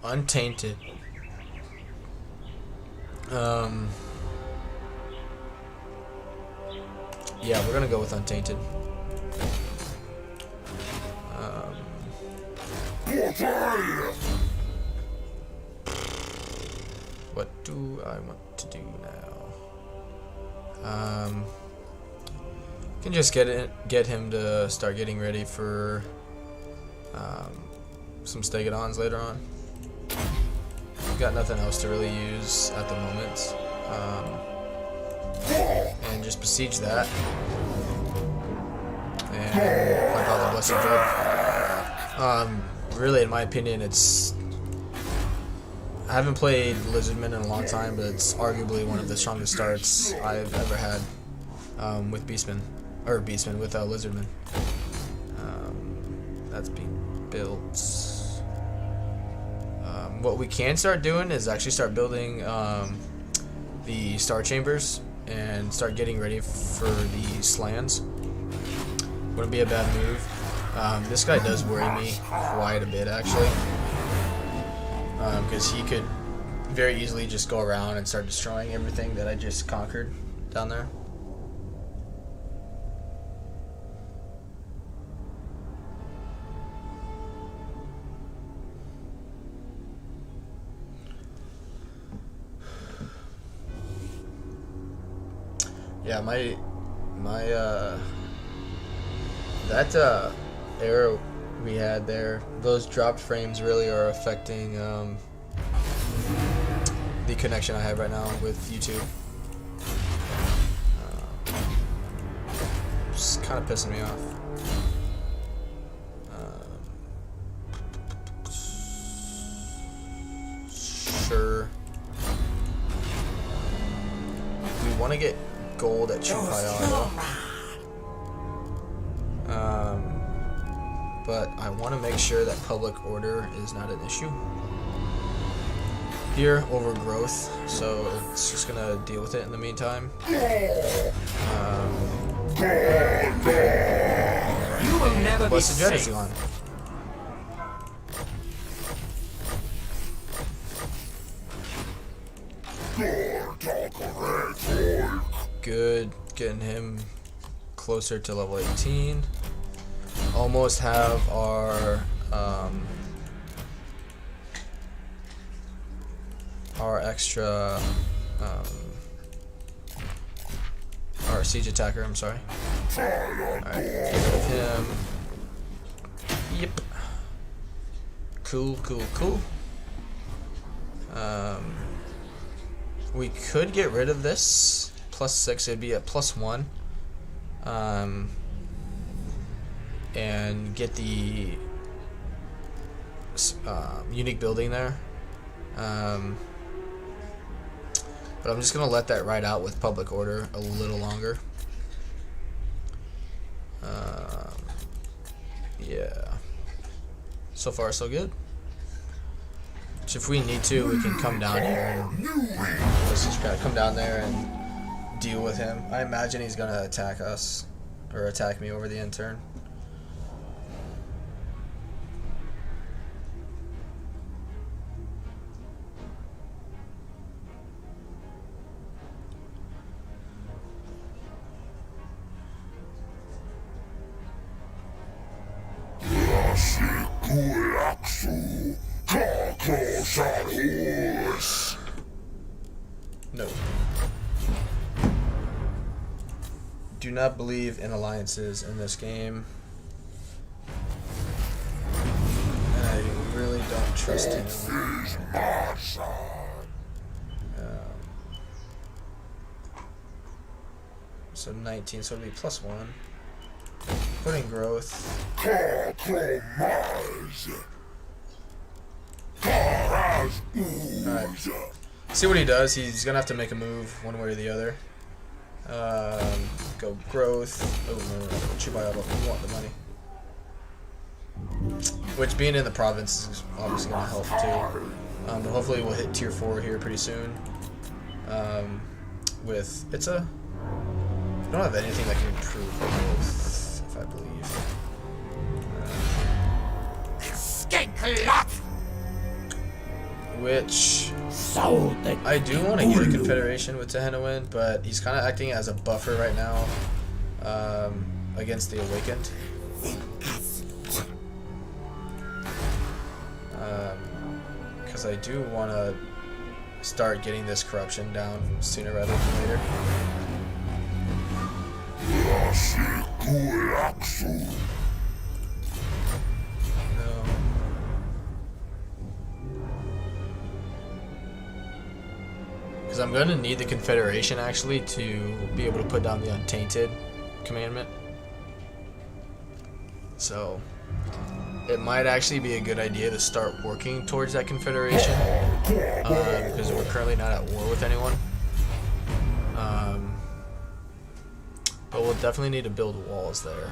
S1: Untainted. Yeah, we're gonna go with Untainted. What do I want to do now? Can just get him to start getting ready for some Stegodons later on. Got nothing else to really use at the moment, and just besiege that, and like all the blessed dread. Really, in my opinion, it's... I haven't played Lizardman in a long time, but it's arguably one of the strongest starts I've ever had with Beastman, with Lizardman. That's being built. What we can start doing is actually start building the star chambers and start getting ready for the slans. Wouldn't be a bad move. This guy does worry me quite a bit actually, because he could very easily just go around and start destroying everything that I just conquered down there. Yeah, that error we had there, those dropped frames really are affecting the connection I have right now with YouTube. Just kind of pissing me off. Sure. We want to get gold at Chupayado. But I want to make sure that public order is not an issue here, overgrowth, so it's just gonna deal with it in the meantime. Blessed Dread is gone. Good, getting him closer to level 18. Almost have our extra our siege attacker, I'm sorry. Alright, get rid of him. Yep. Cool. We could get rid of this. +6, it'd be at +1. And get the unique building there. But I'm just gonna let that ride out with public order a little longer. Yeah. So far, so good. So if we need to, we can come down here and let's just gotta come down there and deal with him. I imagine he's gonna attack us or attack me over the end turn. No. Do not believe in alliances in this game. And I really don't trust him. So 19, so it'll be +1. Put in growth. Alright. See what he does. He's gonna have to make a move one way or the other. Go growth. Oh no, Chubayaba, we want the money. Which, being in the province, is obviously gonna help too. But hopefully we'll hit tier 4 here pretty soon. With I don't have anything that can improve growth, if I believe. Which I do want to get a confederation with Tehenowen, but he's kind of acting as a buffer right now against the Awakened. Because I do want to start getting this corruption down sooner rather than later. No. Because I'm going to need the Confederation actually to be able to put down the Untainted commandment. So it might actually be a good idea to start working towards that Confederation, because we're currently not at war with anyone. But we'll definitely need to build walls there.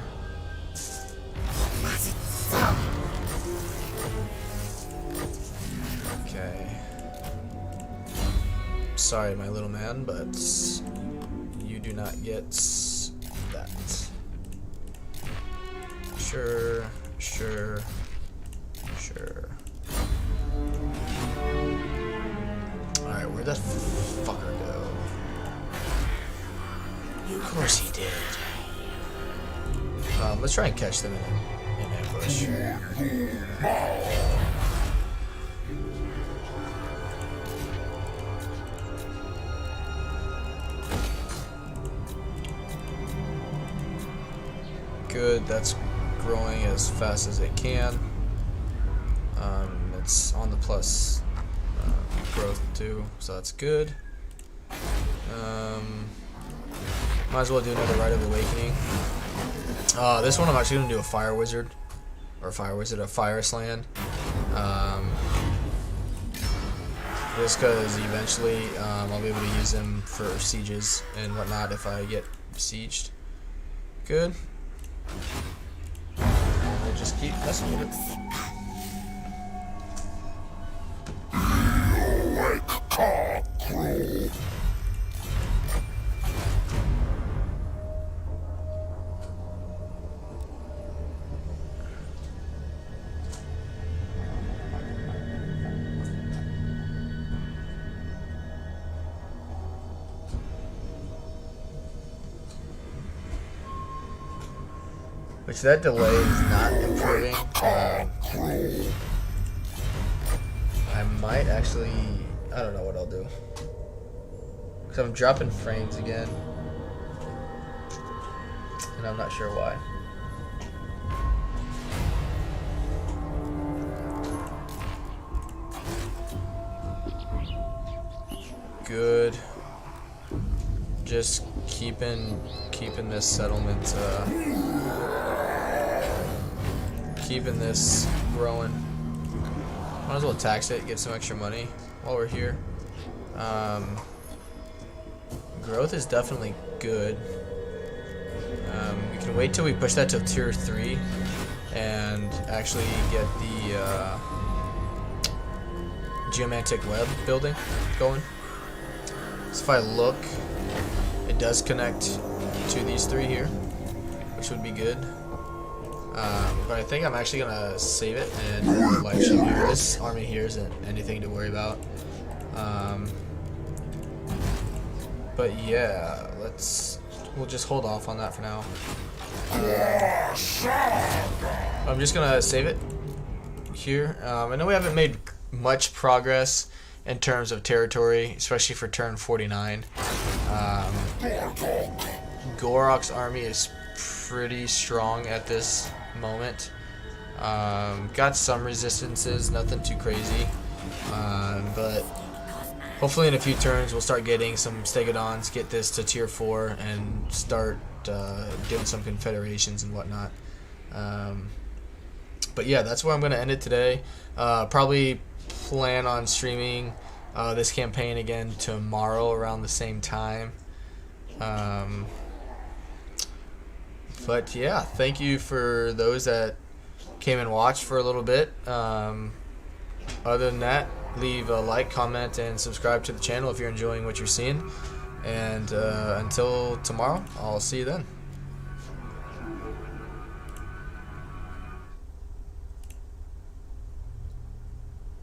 S1: Okay. Sorry, my little man, but you do not get that. Sure. Alright, where'd that fucker go? Of course he did. Let's try and catch them in ambush. Good, that's growing as fast as it can. It's on the plus growth too, so that's good. Might as well do another Rite of Awakening. This one I'm actually going to do a Fire Wizard. Or a Fire Slan. Just because eventually I'll be able to use them for sieges and whatnot if I get besieged. Good. We'll just keep messing with it. Which that delay is not improving. I might actually, I don't know what I'll do. Because I'm dropping frames again. And I'm not sure why. Good. Just keeping this settlement, keeping this growing. Might as well tax it, get some extra money while we're here. Growth is definitely good. We can wait till we push that to tier 3 and actually get the geomantic web building going. So if I look, it does connect to these 3 here, which would be good. But I think I'm actually gonna save it and live stream here. This army here isn't anything to worry about. But yeah, we'll just hold off on that for now. I'm just gonna save it here. I know we haven't made much progress in terms of territory, especially for turn 49. Gorok's army is pretty strong at this moment. Got some resistances, nothing too crazy, but hopefully in a few turns we'll start getting some Stegodons, get this to tier 4, and start doing some confederations and whatnot. But yeah, that's where I'm going to end it today. Probably plan on streaming this campaign again tomorrow around the same time. But yeah, thank you for those that came and watched for a little bit. Other than that, leave a like, comment, and subscribe to the channel if you're enjoying what you're seeing. And until tomorrow, I'll see you then.